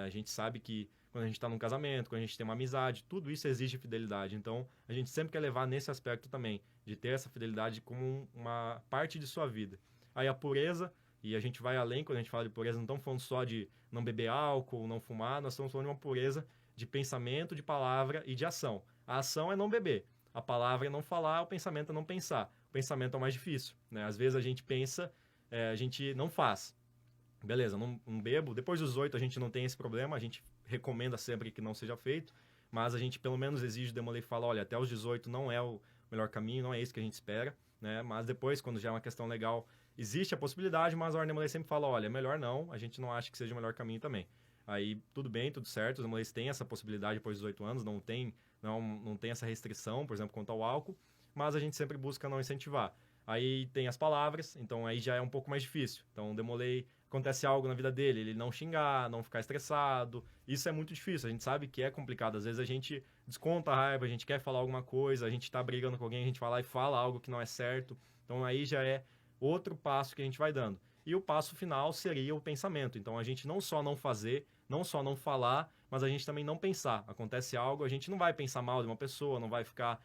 A gente sabe que quando a gente está num casamento, quando a gente tem uma amizade, tudo isso exige fidelidade. Então, a gente sempre quer levar nesse aspecto também, de ter essa fidelidade como uma parte de sua vida. Aí a pureza, e a gente vai além, quando a gente fala de pureza, não estamos falando só de não beber álcool, não fumar, nós estamos falando de uma pureza de pensamento, de palavra e de ação. A ação é não beber, a palavra é não falar, o pensamento é não pensar. O pensamento é o mais difícil, né? Às vezes a gente pensa, a gente não faz. Beleza, não bebo. Depois dos 18 a gente não tem esse problema, a gente recomenda sempre que não seja feito, mas a gente pelo menos exige o Demolay e fala, olha, até os 18 não é o melhor caminho, não é isso que a gente espera, né? Mas depois, quando já é uma questão legal, existe a possibilidade, mas a Ordem Demolay sempre fala, olha, é melhor não, a gente não acha que seja o melhor caminho também. Aí tudo bem, tudo certo, os Demolays têm essa possibilidade depois dos 18 anos, não tem essa restrição, por exemplo, quanto ao álcool, mas a gente sempre busca não incentivar. Aí tem as palavras, então aí já é um pouco mais difícil. Então o Demolay, acontece algo na vida dele, ele não xingar, não ficar estressado. Isso é muito difícil, a gente sabe que é complicado. Às vezes a gente desconta a raiva, a gente quer falar alguma coisa, a gente tá brigando com alguém, a gente vai lá e fala algo que não é certo. Então aí já é outro passo que a gente vai dando. E o passo final seria o pensamento. Então a gente não só não fazer, não só não falar, mas a gente também não pensar. Acontece algo, a gente não vai pensar mal de uma pessoa, não vai ficar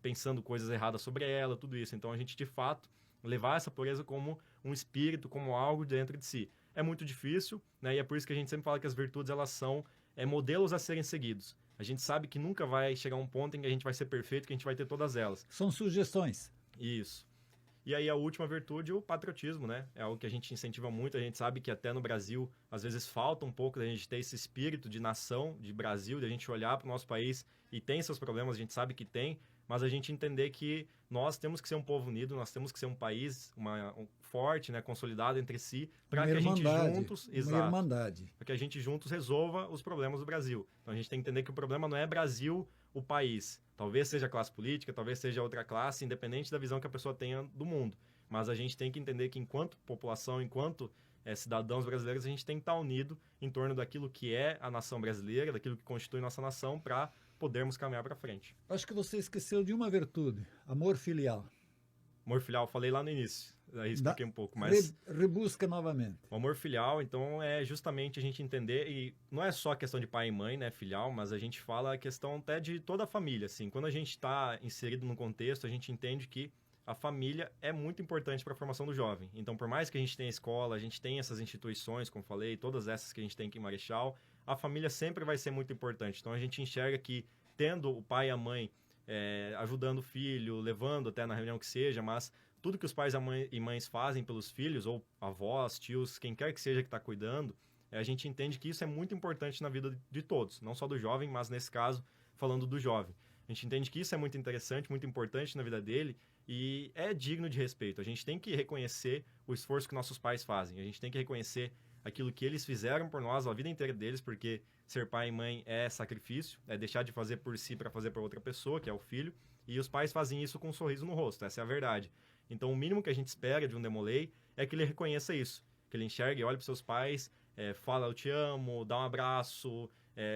pensando coisas erradas sobre ela, tudo isso. Então a gente de fato levar essa pureza como um espírito, como algo dentro de si. É muito difícil, né? E é por isso que a gente sempre fala que as virtudes, elas são modelos a serem seguidos. A gente sabe que nunca vai chegar um ponto em que a gente vai ser perfeito, que a gente vai ter todas elas. São sugestões. Isso. E aí a última virtude, o patriotismo, né? É algo que a gente incentiva muito. A gente sabe que até no Brasil, às vezes falta um pouco da gente ter esse espírito de nação, de Brasil, de a gente olhar para o nosso país e tem seus problemas, a gente sabe que tem, mas a gente entender que nós temos que ser um povo unido, nós temos que ser um país forte, né, consolidado entre si, para que a gente juntos, para que a gente juntos resolva os problemas do Brasil. Então a gente tem que entender que o problema não é Brasil, o país. Talvez seja a classe política, talvez seja outra classe, independente da visão que a pessoa tenha do mundo. Mas a gente tem que entender que enquanto população, enquanto cidadãos brasileiros, a gente tem que estar unido em torno daquilo que é a nação brasileira, daquilo que constitui nossa nação, para podermos caminhar para frente. Acho que você esqueceu de uma virtude, amor filial. Amor filial, falei lá no início, aí expliquei um pouco, mas... Rebusca novamente. O amor filial, então, é justamente a gente entender, e não é só a questão de pai e mãe, né, filial, mas a gente fala a questão até de toda a família, assim. Quando a gente está inserido num contexto, a gente entende que a família é muito importante para a formação do jovem. Então, por mais que a gente tenha escola, a gente tenha essas instituições, como falei, todas essas que a gente tem aqui em Marechal, a família sempre vai ser muito importante. Então, a gente enxerga que, tendo o pai e a mãe ajudando o filho, levando até na reunião que seja, mas tudo que os pais e mães fazem pelos filhos, ou avós, tios, quem quer que seja que está cuidando, a gente entende que isso é muito importante na vida de todos, não só do jovem, mas nesse caso, falando do jovem. A gente entende que isso é muito interessante, muito importante na vida dele e é digno de respeito. A gente tem que reconhecer o esforço que nossos pais fazem, a gente tem que reconhecer aquilo que eles fizeram por nós a vida inteira deles, porque ser pai e mãe é sacrifício, é deixar de fazer por si para fazer para outra pessoa, que é o filho, e os pais fazem isso com um sorriso no rosto, essa é a verdade. Então, o mínimo que a gente espera de um Demolei é que ele reconheça isso, que ele enxergue, olhe para seus pais, fala eu te amo, dá um abraço,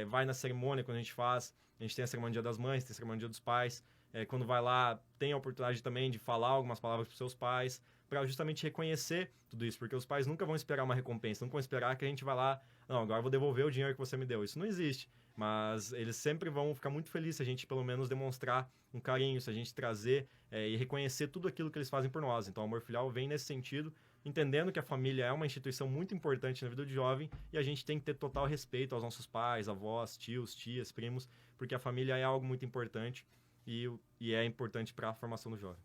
vai na cerimônia quando a gente tem a cerimônia do Dia das Mães, tem a cerimônia do Dia dos Pais, quando vai lá, tem a oportunidade também de falar algumas palavras para seus pais, para justamente reconhecer tudo isso, porque os pais nunca vão esperar uma recompensa, nunca vão esperar que a gente vá lá, não, agora eu vou devolver o dinheiro que você me deu, isso não existe, mas eles sempre vão ficar muito felizes se a gente pelo menos demonstrar um carinho, se a gente trazer e reconhecer tudo aquilo que eles fazem por nós. Então o amor filial vem nesse sentido, entendendo que a família é uma instituição muito importante na vida do jovem e a gente tem que ter total respeito aos nossos pais, avós, tios, tias, primos, porque a família é algo muito importante e é importante para a formação do jovem.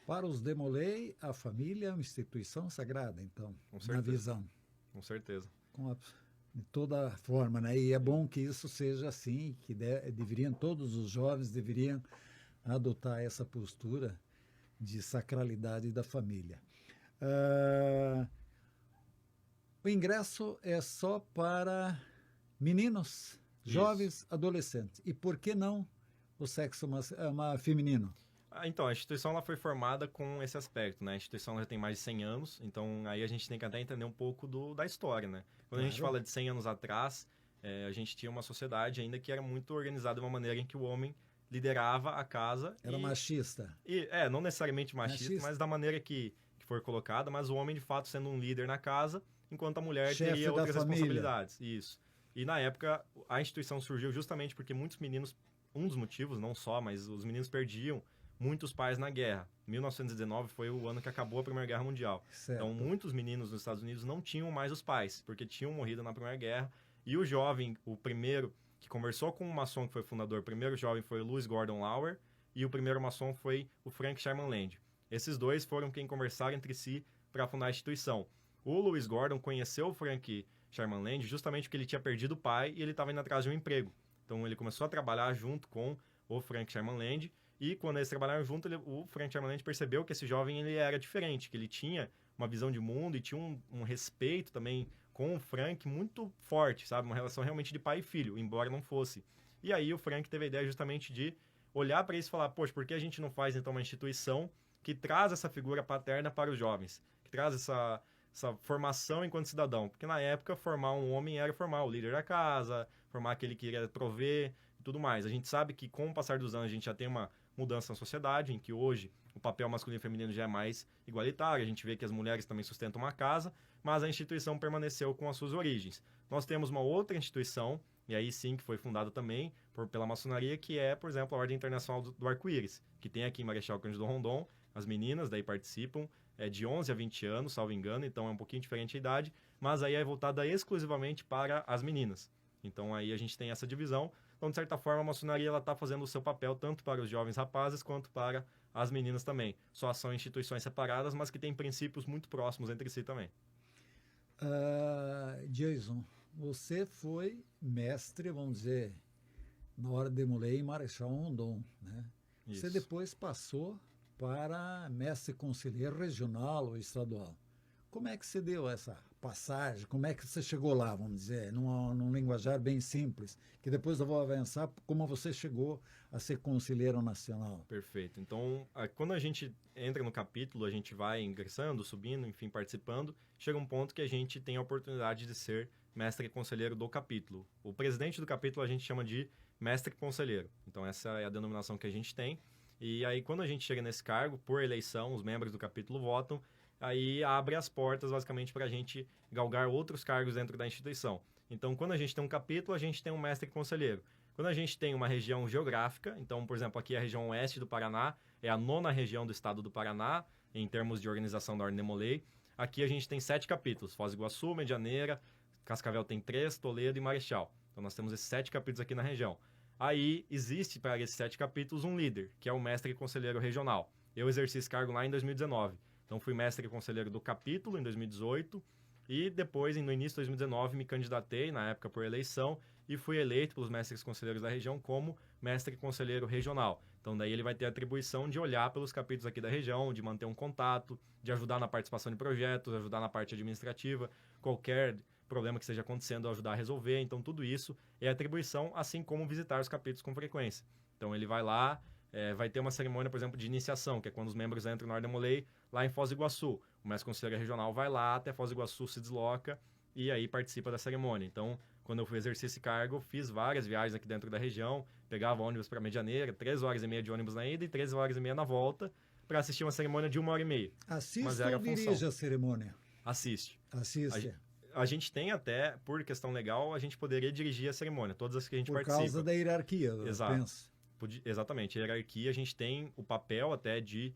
Para os Demolei, a família é uma instituição sagrada, então, na visão. Com certeza. De toda forma, né? E é bom que isso seja assim, que todos os jovens deveriam adotar essa postura de sacralidade da família. O ingresso é só para meninos, jovens, adolescentes. E por que não o sexo feminino? Então, a instituição ela foi formada com esse aspecto, né? A instituição já tem mais de 100 anos, então aí a gente tem que até entender um pouco da história, né? Quando a gente fala de 100 anos atrás, a gente tinha uma sociedade ainda que era muito organizada de uma maneira em que o homem liderava a casa. Era machista. Não necessariamente machista, mas da maneira que foi colocada, mas o homem, de fato, sendo um líder na casa, enquanto a mulher teria outras responsabilidades. Isso. E na época, a instituição surgiu justamente porque muitos meninos, um dos motivos, não só, mas os meninos perdiam muitos pais na guerra. 1919 foi o ano que acabou a Primeira Guerra Mundial. Certo. Então, muitos meninos nos Estados Unidos não tinham mais os pais, porque tinham morrido na Primeira Guerra. E o jovem, o primeiro que conversou com o maçom que foi fundador, o primeiro jovem foi o Louis Gordon Lower, e o primeiro maçom foi o Frank Sherman Land. Esses dois foram quem conversaram entre si para fundar a instituição. O Louis Gordon conheceu o Frank Sherman Land justamente porque ele tinha perdido o pai e ele estava indo atrás de um emprego. Então, ele começou a trabalhar junto com o Frank Sherman Land. E quando eles trabalharam junto, o Frank Sherman Land percebeu que esse jovem ele era diferente, que ele tinha uma visão de mundo e tinha um respeito também com o Frank muito forte, sabe? Uma relação realmente de pai e filho, embora não fosse. E aí o Frank teve a ideia justamente de olhar para isso e falar, poxa, por que a gente não faz então uma instituição que traz essa figura paterna para os jovens? Que traz essa formação enquanto cidadão? Porque na época formar um homem era formar o líder da casa, formar aquele que iria prover e tudo mais. A gente sabe que com o passar dos anos a gente já tem uma mudança na sociedade, em que hoje o papel masculino e feminino já é mais igualitário, a gente vê que as mulheres também sustentam uma casa, mas a instituição permaneceu com as suas origens. Nós temos uma outra instituição, e aí sim que foi fundada também pela maçonaria, que é, por exemplo, a Ordem Internacional do Arco-Íris, que tem aqui em Marechal Cândido Rondon, as meninas daí participam, de 11 a 20 anos, salvo engano, então é um pouquinho diferente a idade, mas aí é voltada exclusivamente para as meninas. Então aí a gente tem essa divisão. Então, de certa forma, a maçonaria está fazendo o seu papel tanto para os jovens rapazes quanto para as meninas também. Só são instituições separadas, mas que têm princípios muito próximos entre si também. Jason, você foi mestre, vamos dizer, na Ordem de Molay em Marechal Rondon, né? Isso. Você depois passou para mestre conselheiro regional ou estadual. Como é que você deu essa passagem? Como é que você chegou lá, vamos dizer, num linguajar bem simples, que depois eu vou avançar como você chegou a ser conselheiro nacional? Perfeito. Então, quando a gente entra no capítulo, a gente vai ingressando, subindo, enfim, participando, chega um ponto que a gente tem a oportunidade de ser mestre conselheiro do capítulo. O presidente do capítulo a gente chama de mestre conselheiro. Então, essa é a denominação que a gente tem. E aí, quando a gente chega nesse cargo, por eleição, os membros do capítulo votam, aí abre as portas, basicamente, para a gente galgar outros cargos dentro da instituição. Então, quando a gente tem um capítulo, a gente tem um mestre conselheiro. Quando a gente tem uma região geográfica, então, por exemplo, aqui a região oeste do Paraná, é a 9ª região do estado do Paraná, em termos de organização da Ordem de Molay. Aqui a gente tem 7 capítulos, Foz do Iguaçu, Medianeira, Cascavel tem 3, Toledo e Marechal. Então, nós temos esses 7 capítulos aqui na região. Aí, existe para esses 7 capítulos um líder, que é o mestre conselheiro regional. Eu exerci esse cargo lá em 2019. Então, fui mestre conselheiro do capítulo em 2018 e depois, no início de 2019, me candidatei, na época por eleição, e fui eleito pelos mestres conselheiros da região como mestre conselheiro regional. Então, daí ele vai ter a atribuição de olhar pelos capítulos aqui da região, de manter um contato, de ajudar na participação de projetos, ajudar na parte administrativa, qualquer problema que esteja acontecendo, ajudar a resolver. Então, tudo isso é atribuição, assim como visitar os capítulos com frequência. Então, ele vai lá, vai ter uma cerimônia, por exemplo, de iniciação, que é quando os membros entram na Ordem de Molay, lá em Foz do Iguaçu. O mestre conselheiro regional vai lá até Foz do Iguaçu, se desloca e aí participa da cerimônia. Então, quando eu fui exercer esse cargo, fiz várias viagens aqui dentro da região, pegava ônibus para Medianeira, 3 horas e meia de ônibus na ida e 3 horas e meia na volta, para assistir uma cerimônia de 1 hora e meia. Assiste ou dirige a cerimônia? Assiste. Assiste. A gente tem até, por questão legal, a gente poderia dirigir a cerimônia, todas as que a gente participa. Por causa da hierarquia, exato. Penso. Exatamente, a hierarquia, a gente tem o papel até de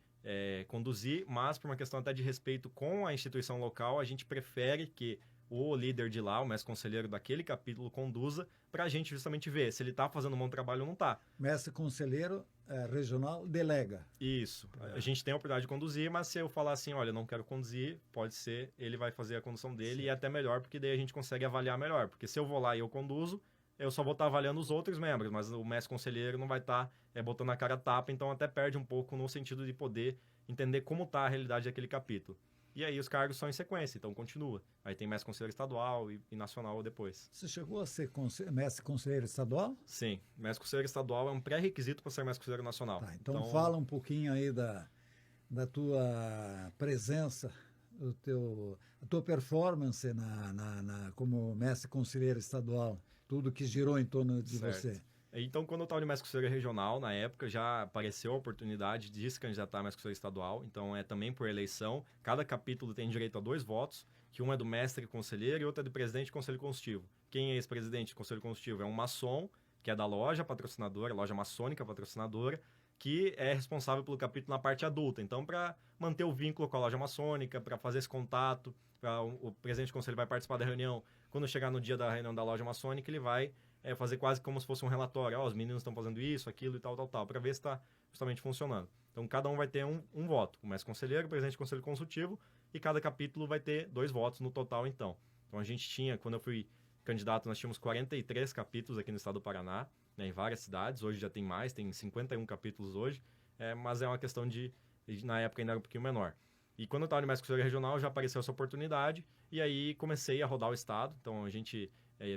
conduzir, mas por uma questão até de respeito com a instituição local, a gente prefere que o líder de lá, o mestre conselheiro daquele capítulo, conduza para a gente justamente ver se ele está fazendo um bom trabalho ou não está. Mestre conselheiro regional delega. Isso. A gente tem a oportunidade de conduzir, mas se eu falar assim, olha, não quero conduzir, pode ser, ele vai fazer a condução dele. Sim. E é até melhor, porque daí a gente consegue avaliar melhor. Porque se eu vou lá e eu conduzo, eu só vou estar avaliando os outros membros, mas o mestre conselheiro não vai estar botando a cara a tapa, então até perde um pouco no sentido de poder entender como está a realidade daquele capítulo. E aí os cargos são em sequência, então continua. Aí tem mestre conselheiro estadual e nacional depois. Você chegou a ser mestre conselheiro estadual? Sim, mestre conselheiro estadual é um pré-requisito para ser mestre conselheiro nacional. Tá, então fala um pouquinho aí da tua presença, a tua performance como mestre conselheiro estadual, tudo que girou em torno de você. Então, quando eu estava de mestre conselheiro regional, na época, já apareceu a oportunidade de se candidatar a mestre conselheiro estadual. Então, é também por eleição. Cada capítulo tem direito a 2 votos, que um é do mestre conselheiro e outro é do presidente do conselho consultivo. Quem é esse presidente do conselho consultivo? É um maçom, que é da loja patrocinadora, loja maçônica patrocinadora, que é responsável pelo capítulo na parte adulta. Então, para manter o vínculo com a loja maçônica, para fazer esse contato, o presidente do conselho vai participar da reunião. Quando chegar no dia da reunião da loja maçônica, ele vai fazer quase como se fosse um relatório. Os meninos estão fazendo isso, aquilo e tal, para ver se está justamente funcionando. Então, cada um vai ter um voto. O mestre conselheiro, o presidente do conselho consultivo, e cada capítulo vai ter 2 votos no total, então. Então, a gente tinha, quando eu fui candidato, nós tínhamos 43 capítulos aqui no estado do Paraná, em várias cidades. Hoje já tem mais, tem 51 capítulos hoje, mas é uma questão na época ainda era um pouquinho menor. E quando eu estava no mestre conselheiro regional, já apareceu essa oportunidade, e aí comecei a rodar o estado. Então, a gente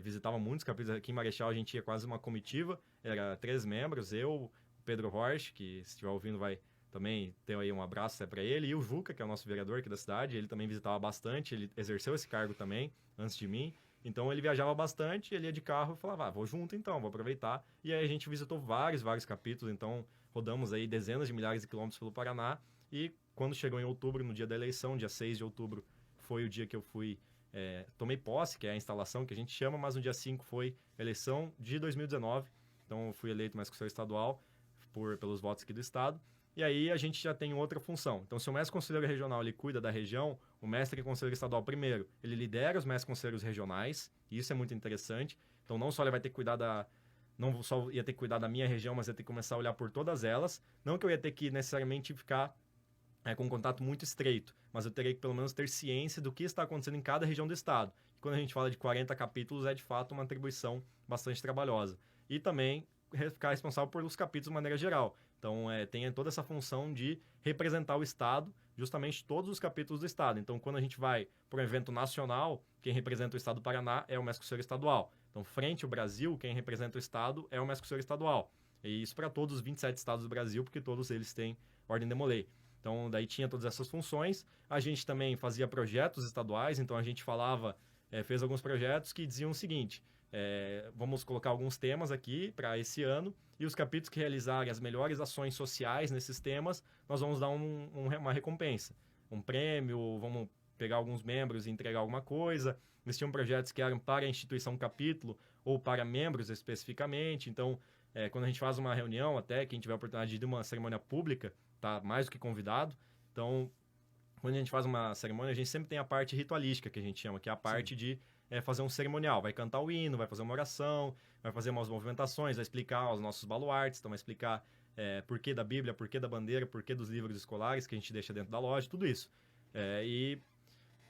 visitava muitos capítulos. Aqui em Marechal a gente ia quase uma comitiva, era 3 membros, eu, o Pedro Rocha, que se estiver ouvindo vai também ter aí um abraço para ele, e o Juca, que é o nosso vereador aqui da cidade, ele também visitava bastante, ele exerceu esse cargo também, antes de mim, então ele viajava bastante, ele ia de carro e falava, vou junto então, vou aproveitar, e aí a gente visitou vários capítulos, então rodamos aí dezenas de milhares de quilômetros pelo Paraná, e quando chegou em outubro, no dia da eleição, dia 6 de outubro, foi o dia que eu fui tomei posse, que é a instalação que a gente chama, mas no dia 5 foi eleição de 2019, então eu fui eleito mestre conselheiro estadual pelos votos aqui do estado, e aí a gente já tem outra função. Então, se o mestre conselheiro regional ele cuida da região, o mestre conselheiro estadual primeiro, ele lidera os mestres conselheiros regionais, e isso é muito interessante. Então, não só ele vai ter que cuidar não só ia ter que cuidar da minha região, mas ia ter que começar a olhar por todas elas. Não que eu ia ter que necessariamente ficar com um contato muito estreito, mas eu teria que pelo menos ter ciência do que está acontecendo em cada região do estado. E quando a gente fala de 40 capítulos, é de fato uma atribuição bastante trabalhosa. E também ficar responsável pelos capítulos de maneira geral. Então, tem toda essa função de representar o estado, justamente todos os capítulos do estado. Então, quando a gente vai para um evento nacional, quem representa o estado do Paraná é o mestre conselheiro estadual. Então, frente ao Brasil, quem representa o estado é o mestre conselheiro estadual. E isso para todos os 27 estados do Brasil, porque todos eles têm ordem de Molay. Então, daí tinha todas essas funções. A gente também fazia projetos estaduais, então a gente falava, fez alguns projetos que diziam o seguinte: vamos colocar alguns temas aqui para esse ano, e os capítulos que realizarem as melhores ações sociais nesses temas, nós vamos dar uma recompensa, um prêmio, vamos pegar alguns membros e entregar alguma coisa. Eles tinham projetos que eram para a instituição capítulo ou para membros especificamente. Então, quando a gente faz uma reunião, até quem tiver a oportunidade de uma cerimônia pública, tá mais do que convidado. Então, quando a gente faz uma cerimônia, a gente sempre tem a parte ritualística, que a gente chama, que é a parte de fazer um cerimonial. Vai cantar o hino, vai fazer uma oração, vai fazer umas movimentações, vai explicar os nossos baluartes, então vai explicar porquê da Bíblia, porquê da bandeira, porquê dos livros escolares que a gente deixa dentro da loja, tudo isso. E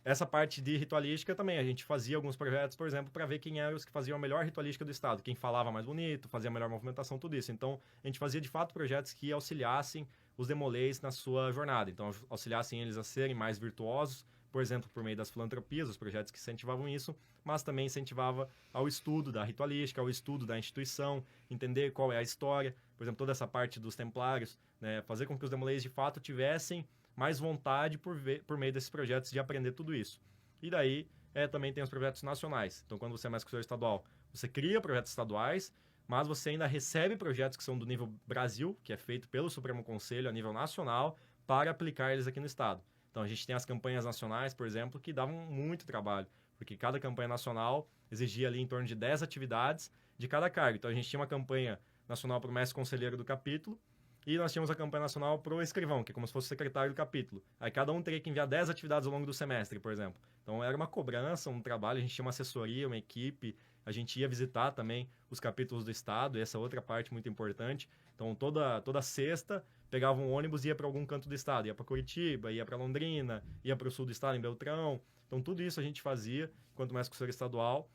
essa parte de ritualística também, a gente fazia alguns projetos, por exemplo, para ver quem eram os que faziam a melhor ritualística do estado, quem falava mais bonito, fazia a melhor movimentação, tudo isso. Então, a gente fazia, de fato, projetos que auxiliassem os demolês na sua jornada. Então, auxiliassem eles a serem mais virtuosos, por exemplo, por meio das filantropias, os projetos que incentivavam isso, mas também incentivava ao estudo da ritualística, ao estudo da instituição, entender qual é a história, por exemplo, toda essa parte dos templários, né, fazer com que os demolês, de fato, tivessem mais vontade por meio desses projetos de aprender tudo isso. E daí, também tem os projetos nacionais. Então, quando você é mestre conselheiro estadual, você cria projetos estaduais, mas você ainda recebe projetos que são do nível Brasil, que é feito pelo Supremo Conselho a nível nacional, para aplicar eles aqui no estado. Então, a gente tem as campanhas nacionais, por exemplo, que davam muito trabalho, porque cada campanha nacional exigia ali em torno de 10 atividades de cada cargo. Então, a gente tinha uma campanha nacional para o mestre conselheiro do capítulo, e nós tínhamos a campanha nacional para o escrivão, que é como se fosse o secretário do capítulo. Aí cada um teria que enviar 10 atividades ao longo do semestre, por exemplo. Então era uma cobrança, um trabalho, a gente tinha uma assessoria, uma equipe, a gente ia visitar também os capítulos do estado, e essa outra parte muito importante. Então toda sexta pegava um ônibus e ia para algum canto do estado, ia para Curitiba, ia para Londrina, ia para o sul do estado, em Beltrão. Então tudo isso a gente fazia enquanto mestre conselheiro estadual,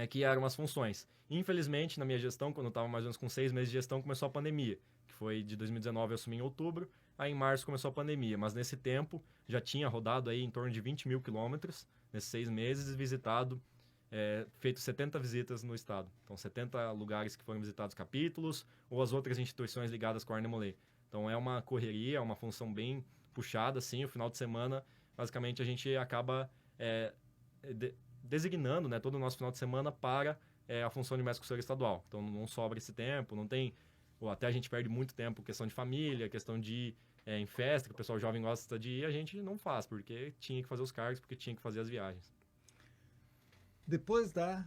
que eram as funções. Infelizmente, na minha gestão, quando eu estava mais ou menos com 6 meses de gestão, começou a pandemia, que foi de 2019, eu assumi em outubro, aí em março começou a pandemia, mas nesse tempo já tinha rodado aí em torno de 20 mil quilômetros, nesses 6 meses, visitado, feito 70 visitas no estado. Então, 70 lugares que foram visitados capítulos, ou as outras instituições ligadas com a Ordem Molay. Então, é uma correria, é uma função bem puxada, assim, o final de semana, basicamente, a gente acaba designando, né, todo o nosso final de semana para a função de mestre conselheiro estadual. Então, não sobra esse tempo, não tem... Ou até a gente perde muito tempo questão de família, questão de em festa, que o pessoal jovem gosta de ir, a gente não faz, porque tinha que fazer os cargos, porque tinha que fazer as viagens. Depois da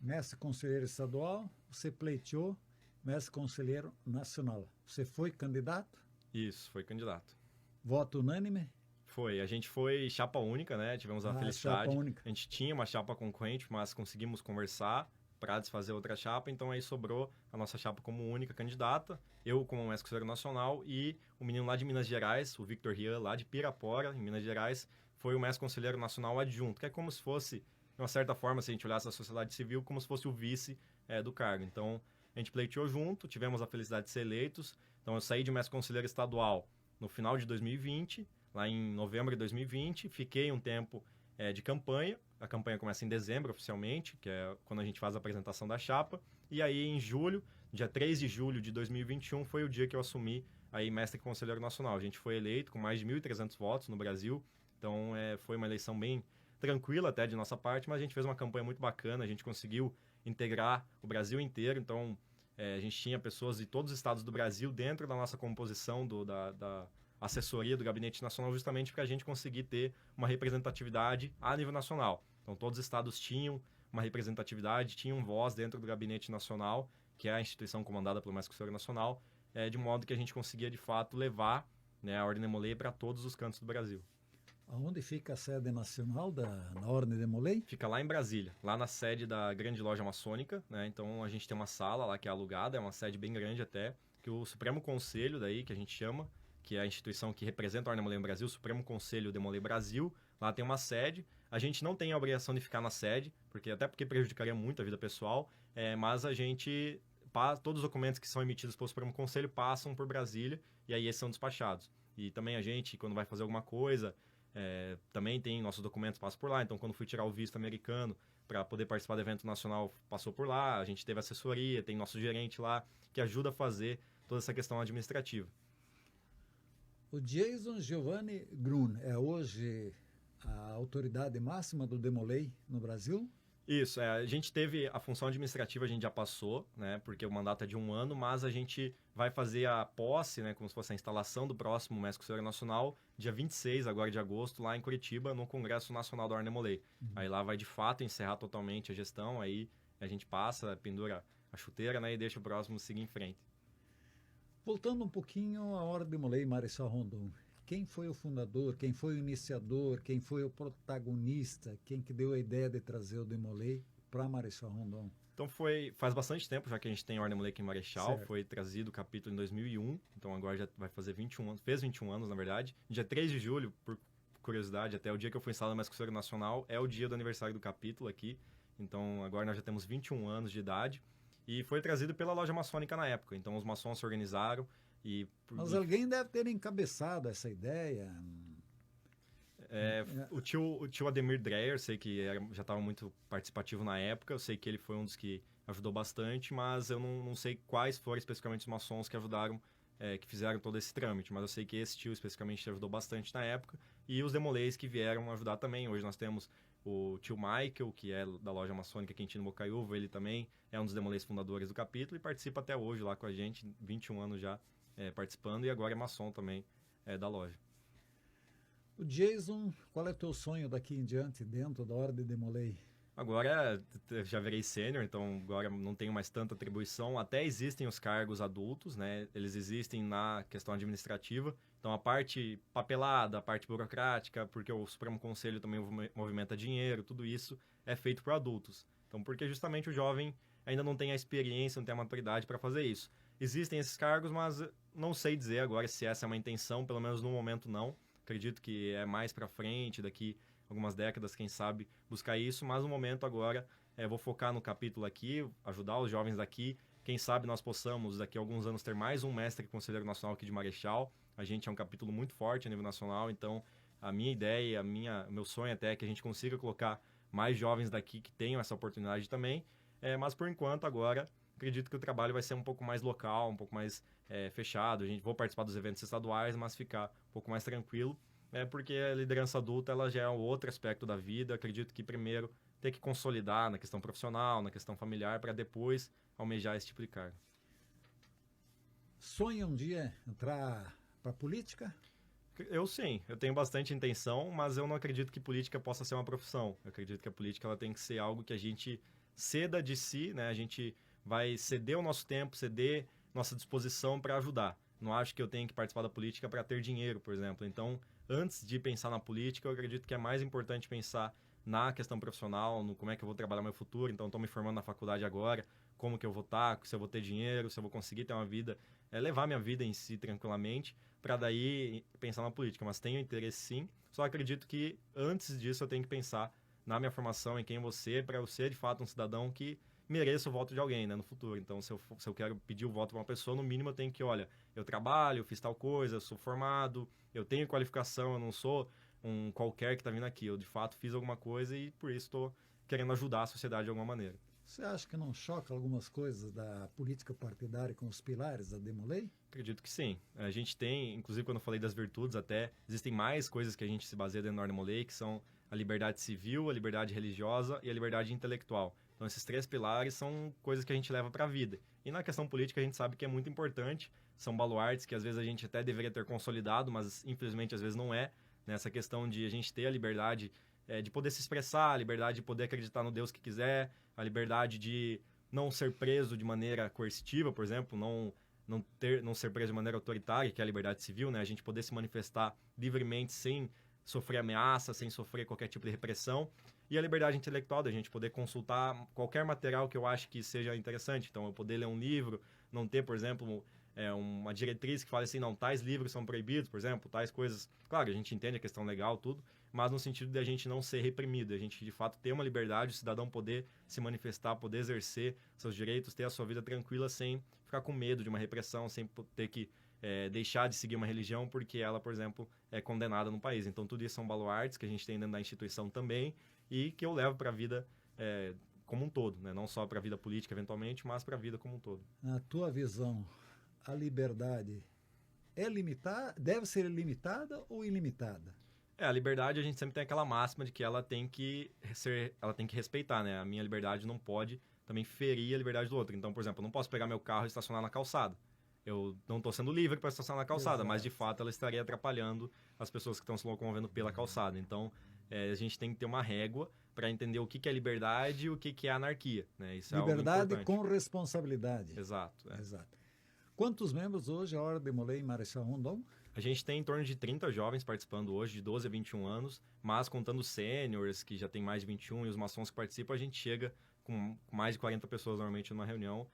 mestre conselheiro estadual, você pleiteou mestre conselheiro nacional. Você foi candidato? Isso, foi candidato. Voto unânime? Foi, a gente foi chapa única, né? Tivemos a felicidade. Chapa única. A gente tinha uma chapa concorrente, mas conseguimos conversar para desfazer outra chapa, então aí sobrou a nossa chapa como única candidata, eu como mestre conselheiro nacional e o menino lá de Minas Gerais, o Victor Rian, lá de Pirapora, em Minas Gerais, foi o mestre conselheiro nacional adjunto, que é como se fosse, de uma certa forma, se a gente olhasse a sociedade civil, como se fosse o vice do cargo. Então, a gente pleiteou junto, tivemos a felicidade de ser eleitos, então eu saí de mestre conselheiro estadual no final de 2020, lá em novembro de 2020, fiquei um tempo de campanha. A campanha começa em dezembro, oficialmente, que é quando a gente faz a apresentação da chapa. E aí, em julho, dia 3 de julho de 2021, foi o dia que eu assumi aí mestre conselheiro nacional. A gente foi eleito com mais de 1.300 votos no Brasil. Então, foi uma eleição bem tranquila até de nossa parte, mas a gente fez uma campanha muito bacana. A gente conseguiu integrar o Brasil inteiro. Então, a gente tinha pessoas de todos os estados do Brasil dentro da nossa composição da assessoria do Gabinete Nacional, justamente para a gente conseguir ter uma representatividade a nível nacional. Então, todos os estados tinham uma representatividade, tinham voz dentro do Gabinete Nacional, que é a instituição comandada pelo mestre conselheiro nacional, de modo que a gente conseguia, de fato, levar, né, a Ordem de Molay para todos os cantos do Brasil. Aonde fica a sede nacional na Ordem Demolei? Fica lá em Brasília, lá na sede da grande loja maçônica, né? Então a gente tem uma sala lá que é alugada, é uma sede bem grande até, que o Supremo Conselho daí, que a gente chama, que é a instituição que representa a Ordem Demolei no Brasil, o Supremo Conselho Demolei Brasil, lá tem uma sede. A gente não tem a obrigação de ficar na sede, até porque prejudicaria muito a vida pessoal, mas a gente, todos os documentos que são emitidos pelo Supremo Conselho passam por Brasília, e aí esses são despachados. E também a gente, quando vai fazer alguma coisa, também tem nossos documentos, passam por lá. Então, quando fui tirar o visto americano para poder participar do evento nacional, passou por lá. A gente teve assessoria, tem nosso gerente lá, que ajuda a fazer toda essa questão administrativa. O Jason Giovanni Grun é hoje a autoridade máxima do Demolei no Brasil? Isso, a gente teve a função administrativa, a gente já passou, né, porque o mandato é de 1 ano, mas a gente vai fazer a posse, né, como se fosse a instalação do próximo Mestre Conselheiro Nacional, dia 26 agora de agosto, lá em Curitiba, no Congresso Nacional da Ordem Demolei. Aí lá vai de fato encerrar totalmente a gestão, aí a gente passa, pendura a chuteira, né, e deixa o próximo seguir em frente. Voltando um pouquinho à Ordem Demolei, Marechal Rondon. Quem foi o fundador, quem foi o iniciador, quem foi o protagonista, quem que deu a ideia de trazer o Demolei para Marechal Rondon? Então faz bastante tempo já que a gente tem a Ordem Demolei aqui em Marechal, certo. Foi trazido o capítulo em 2001, então agora já vai fazer 21 anos, fez 21 anos na verdade. Dia 3 de julho, por curiosidade, até o dia que eu fui instalado no Mestre Conselheiro Nacional, é o dia do aniversário do capítulo aqui, então agora nós já temos 21 anos de idade, e foi trazido pela loja maçônica na época, então os maçons se organizaram. Mas alguém deve ter encabeçado essa ideia. O tio Ademir Dreyer, sei que já estava muito participativo na época, eu sei que ele foi um dos que ajudou bastante, mas eu não sei quais foram especificamente os maçons que ajudaram, que fizeram todo esse trâmite, mas eu sei que esse tio especificamente ajudou bastante na época, e os Demoleis que vieram ajudar também. Hoje nós temos o tio Michael, que é da loja maçônica Quintino Bocaiúva, ele também é um dos Demoleis fundadores do capítulo e participa até hoje lá com a gente, 21 anos já participando, e agora é maçom também da loja. O Jason, qual é o teu sonho daqui em diante dentro da Ordem Demolei? Agora já virei sênior, então agora não tenho mais tanta atribuição. Até existem os cargos adultos, né? Eles existem na questão administrativa. Então a parte papelada, a parte burocrática, porque o Supremo Conselho também movimenta dinheiro, tudo isso é feito por adultos. Então porque justamente o jovem ainda não tem a experiência, não tem a maturidade para fazer isso. Existem esses cargos, mas não sei dizer agora se essa é uma intenção, pelo menos no momento não. Acredito que é mais para frente, daqui algumas décadas, quem sabe, buscar isso, mas no momento agora vou focar no capítulo aqui, ajudar os jovens daqui. Quem sabe nós possamos, daqui a alguns anos, ter mais um mestre conselheiro nacional aqui de Marechal. A gente é um capítulo muito forte a nível nacional, então a minha ideia, meu sonho até é que a gente consiga colocar mais jovens daqui que tenham essa oportunidade também. Mas por enquanto agora, acredito que o trabalho vai ser um pouco mais local, um pouco mais fechado. A gente vou participar dos eventos estaduais, mas ficar um pouco mais tranquilo. Porque a liderança adulta ela já é um outro aspecto da vida. Acredito que primeiro ter que consolidar na questão profissional, na questão familiar, para depois almejar esse tipo de cargo. Sonha um dia entrar para a política? Eu sim, eu tenho bastante intenção, mas eu não acredito que política possa ser uma profissão. Eu acredito que a política ela tem que ser algo que a gente ceda de si, né? A gente vai ceder o nosso tempo, ceder nossa disposição para ajudar. Não acho que eu tenha que participar da política para ter dinheiro, por exemplo. Então, antes de pensar na política, eu acredito que é mais importante pensar na questão profissional, no como é que eu vou trabalhar meu futuro. Então, estou me formando na faculdade agora, como que eu vou estar, se eu vou ter dinheiro, se eu vou conseguir ter uma vida, levar minha vida em si tranquilamente, para daí pensar na política. Mas tenho interesse sim, só acredito que antes disso eu tenho que pensar na minha formação, em quem eu vou ser, para eu ser de fato um cidadão que mereça o voto de alguém, né, no futuro. Então, se eu quero pedir o voto para uma pessoa, no mínimo eu tenho que, olha, eu trabalho, eu fiz tal coisa, eu sou formado, eu tenho qualificação, eu não sou um qualquer que está vindo aqui. Eu, de fato, fiz alguma coisa e, por isso, estou querendo ajudar a sociedade de alguma maneira. Você acha que não choca algumas coisas da política partidária com os pilares da Demolei? Acredito que sim. A gente tem, inclusive quando eu falei das virtudes até, existem mais coisas que a gente se baseia dentro da Demolei, que são a liberdade civil, a liberdade religiosa e a liberdade intelectual. Então, esses 3 pilares são coisas que a gente leva para a vida. E na questão política, a gente sabe que é muito importante. São baluartes que, às vezes, a gente até deveria ter consolidado, mas, infelizmente, às vezes não é. Nessa questão de a gente ter a liberdade de poder se expressar, a liberdade de poder acreditar no Deus que quiser, a liberdade de não ser preso de maneira coercitiva, por exemplo, não ser preso de maneira autoritária, que é a liberdade civil, né? A gente poder se manifestar livremente sem sofrer ameaça, sem sofrer qualquer tipo de repressão. E a liberdade intelectual, da gente poder consultar qualquer material que eu acho que seja interessante. Então, eu poder ler um livro, não ter, por exemplo, uma diretriz que fale assim, não, tais livros são proibidos, por exemplo, tais coisas. Claro, a gente entende a questão legal, tudo, mas no sentido de a gente não ser reprimido, a gente, de fato, ter uma liberdade, o cidadão poder se manifestar, poder exercer seus direitos, ter a sua vida tranquila, sem ficar com medo de uma repressão, sem ter que deixar de seguir uma religião porque ela, por exemplo, é condenada no país. Então, tudo isso são baluartes que a gente tem dentro da instituição também e que eu levo para a vida como um todo, né? Não só para a vida política, eventualmente, mas para a vida como um todo. Na tua visão, a liberdade é limitada, deve ser limitada ou ilimitada? A liberdade, a gente sempre tem aquela máxima de que ela tem que respeitar, né? A minha liberdade não pode também ferir a liberdade do outro. Então, por exemplo, eu não posso pegar meu carro e estacionar na calçada. Eu não estou sendo livre para estacionar na calçada, Exato. mas de fato ela estaria atrapalhando as pessoas que estão se locomovendo pela calçada. Então, a gente tem que ter uma régua para entender o que é liberdade e o que é anarquia, né? Isso é algo Liberdade importante. com responsabilidade. Exato. Exato. Quantos membros hoje a Ordem de Molay em Marechal Rondon? A gente tem em torno de 30 jovens participando hoje, de 12 a 21 anos, mas contando sêniores, que já tem mais de 21, e os maçons que participam, a gente chega com mais de 40 pessoas normalmente numa reunião,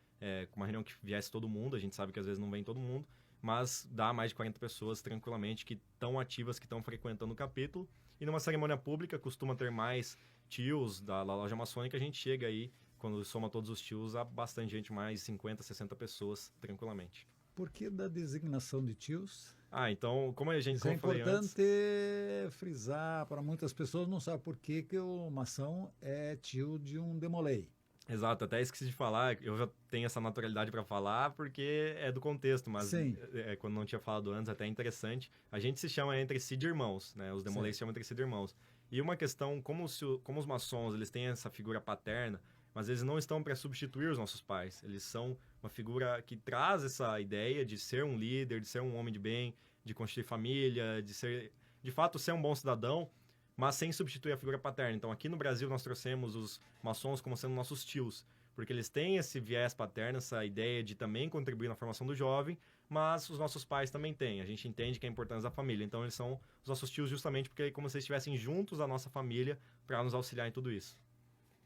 com uma reunião que viesse todo mundo, a gente sabe que às vezes não vem todo mundo, mas dá mais de 40 pessoas tranquilamente que estão ativas, que estão frequentando o capítulo. E numa cerimônia pública costuma ter mais tios da loja maçônica, a gente chega aí, quando soma todos os tios, há bastante gente, mais 50, 60 pessoas tranquilamente. Por que da designação de tios? Então, como a gente Isso é falei antes, importante frisar para muitas pessoas, não sabem por que o maçom é tio de um demolei. Exato, até esqueci de falar, eu já tenho essa naturalidade para falar porque é do contexto, mas Sim. Quando não tinha falado antes, até é interessante. A gente se chama entre si de irmãos, né? Os demolês se chamam entre si de irmãos. E uma questão, como os maçons, eles têm essa figura paterna, mas eles não estão para substituir os nossos pais. Eles são uma figura que traz essa ideia de ser um líder, de ser um homem de bem, de constituir família, de fato, ser um bom cidadão, mas sem substituir a figura paterna. Então, aqui no Brasil, nós trouxemos os maçons como sendo nossos tios, porque eles têm esse viés paterno, essa ideia de também contribuir na formação do jovem, mas os nossos pais também têm. A gente entende que é a importância da família. Então, eles são os nossos tios justamente porque é como se eles estivessem juntos da nossa família para nos auxiliar em tudo isso.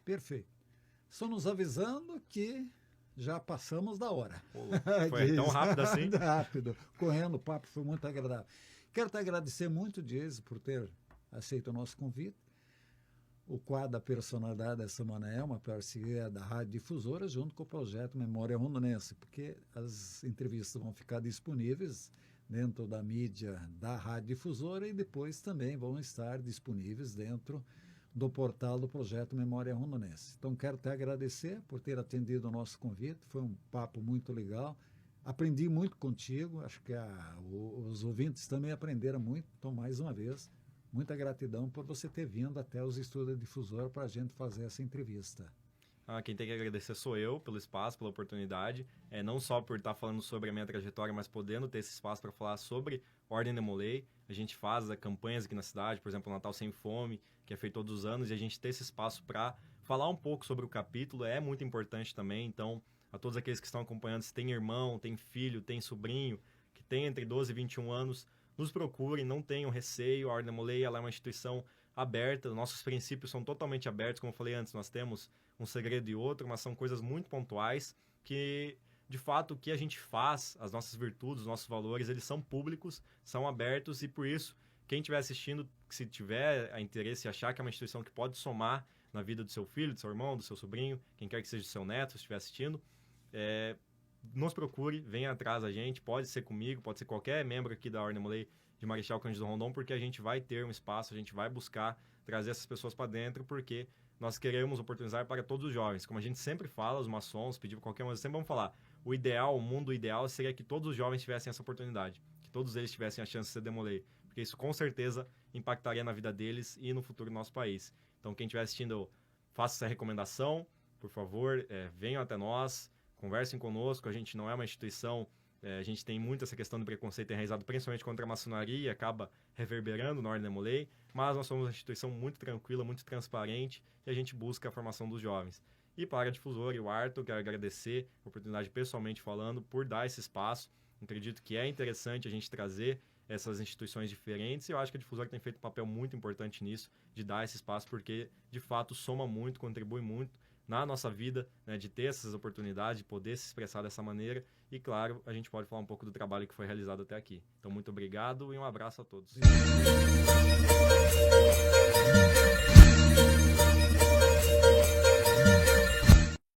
Perfeito. Estão nos avisando que já passamos da hora. Foi tão rápido assim? Rápido. Correndo, o papo foi muito agradável. Quero te agradecer muito, Dias, por ter aceito o nosso convite. O quadro da personalidade da semana é uma parceria da Rádio Difusora junto com o projeto Memória Rondonense, porque as entrevistas vão ficar disponíveis dentro da mídia da Rádio Difusora e depois também vão estar disponíveis dentro do portal do projeto Memória Rondonense. Então, quero te agradecer por ter atendido o nosso convite, foi um papo muito legal, aprendi muito contigo, acho que os ouvintes também aprenderam muito, então, mais uma vez, muita gratidão por você ter vindo até os estúdios da Difusora para a gente fazer essa entrevista. Quem tem que agradecer sou eu pelo espaço, pela oportunidade, não só por estar falando sobre a minha trajetória, mas podendo ter esse espaço para falar sobre Ordem de Molay. A gente faz campanhas aqui na cidade, por exemplo, o Natal Sem Fome, que é feito todos os anos, e a gente ter esse espaço para falar um pouco sobre o capítulo é muito importante também. Então, a todos aqueles que estão acompanhando, se tem irmão, tem filho, tem sobrinho, que tem entre 12 e 21 anos, nos procurem, não tenham receio. A Ordem de Molay, ela é uma instituição aberta, nossos princípios são totalmente abertos, como eu falei antes, nós temos um segredo e outro, mas são coisas muito pontuais que, de fato, o que a gente faz, as nossas virtudes, os nossos valores, eles são públicos, são abertos e, por isso, quem estiver assistindo, se tiver a interesse e achar que é uma instituição que pode somar na vida do seu filho, do seu irmão, do seu sobrinho, quem quer que seja do seu neto, se estiver assistindo, nos procure, venha atrás da gente, pode ser comigo, pode ser qualquer membro aqui da Ordem de Molay de Marechal Cândido Rondon, porque a gente vai ter um espaço, a gente vai buscar trazer essas pessoas para dentro, porque nós queremos oportunizar para todos os jovens. Como a gente sempre fala, os maçons, pedir para qualquer um, sempre vamos falar, o mundo ideal seria que todos os jovens tivessem essa oportunidade, que todos eles tivessem a chance de ser demolei, porque isso com certeza impactaria na vida deles e no futuro do nosso país. Então, quem estiver assistindo, faça essa recomendação, por favor, venham até nós, conversem conosco, a gente não é uma instituição, a gente tem muito essa questão do preconceito enraizado, principalmente contra a maçonaria, e acaba reverberando na Ordem de Molay, mas nós somos uma instituição muito tranquila, muito transparente, e a gente busca a formação dos jovens. E para a Difusora e o Arthur, quero agradecer a oportunidade pessoalmente falando, por dar esse espaço. Acredito que é interessante a gente trazer essas instituições diferentes, e eu acho que a Difusora tem feito um papel muito importante nisso, de dar esse espaço, porque de fato soma muito, contribui muito na nossa vida, né, de ter essas oportunidades, de poder se expressar dessa maneira, e claro, a gente pode falar um pouco do trabalho que foi realizado até aqui. Então, muito obrigado e um abraço a todos.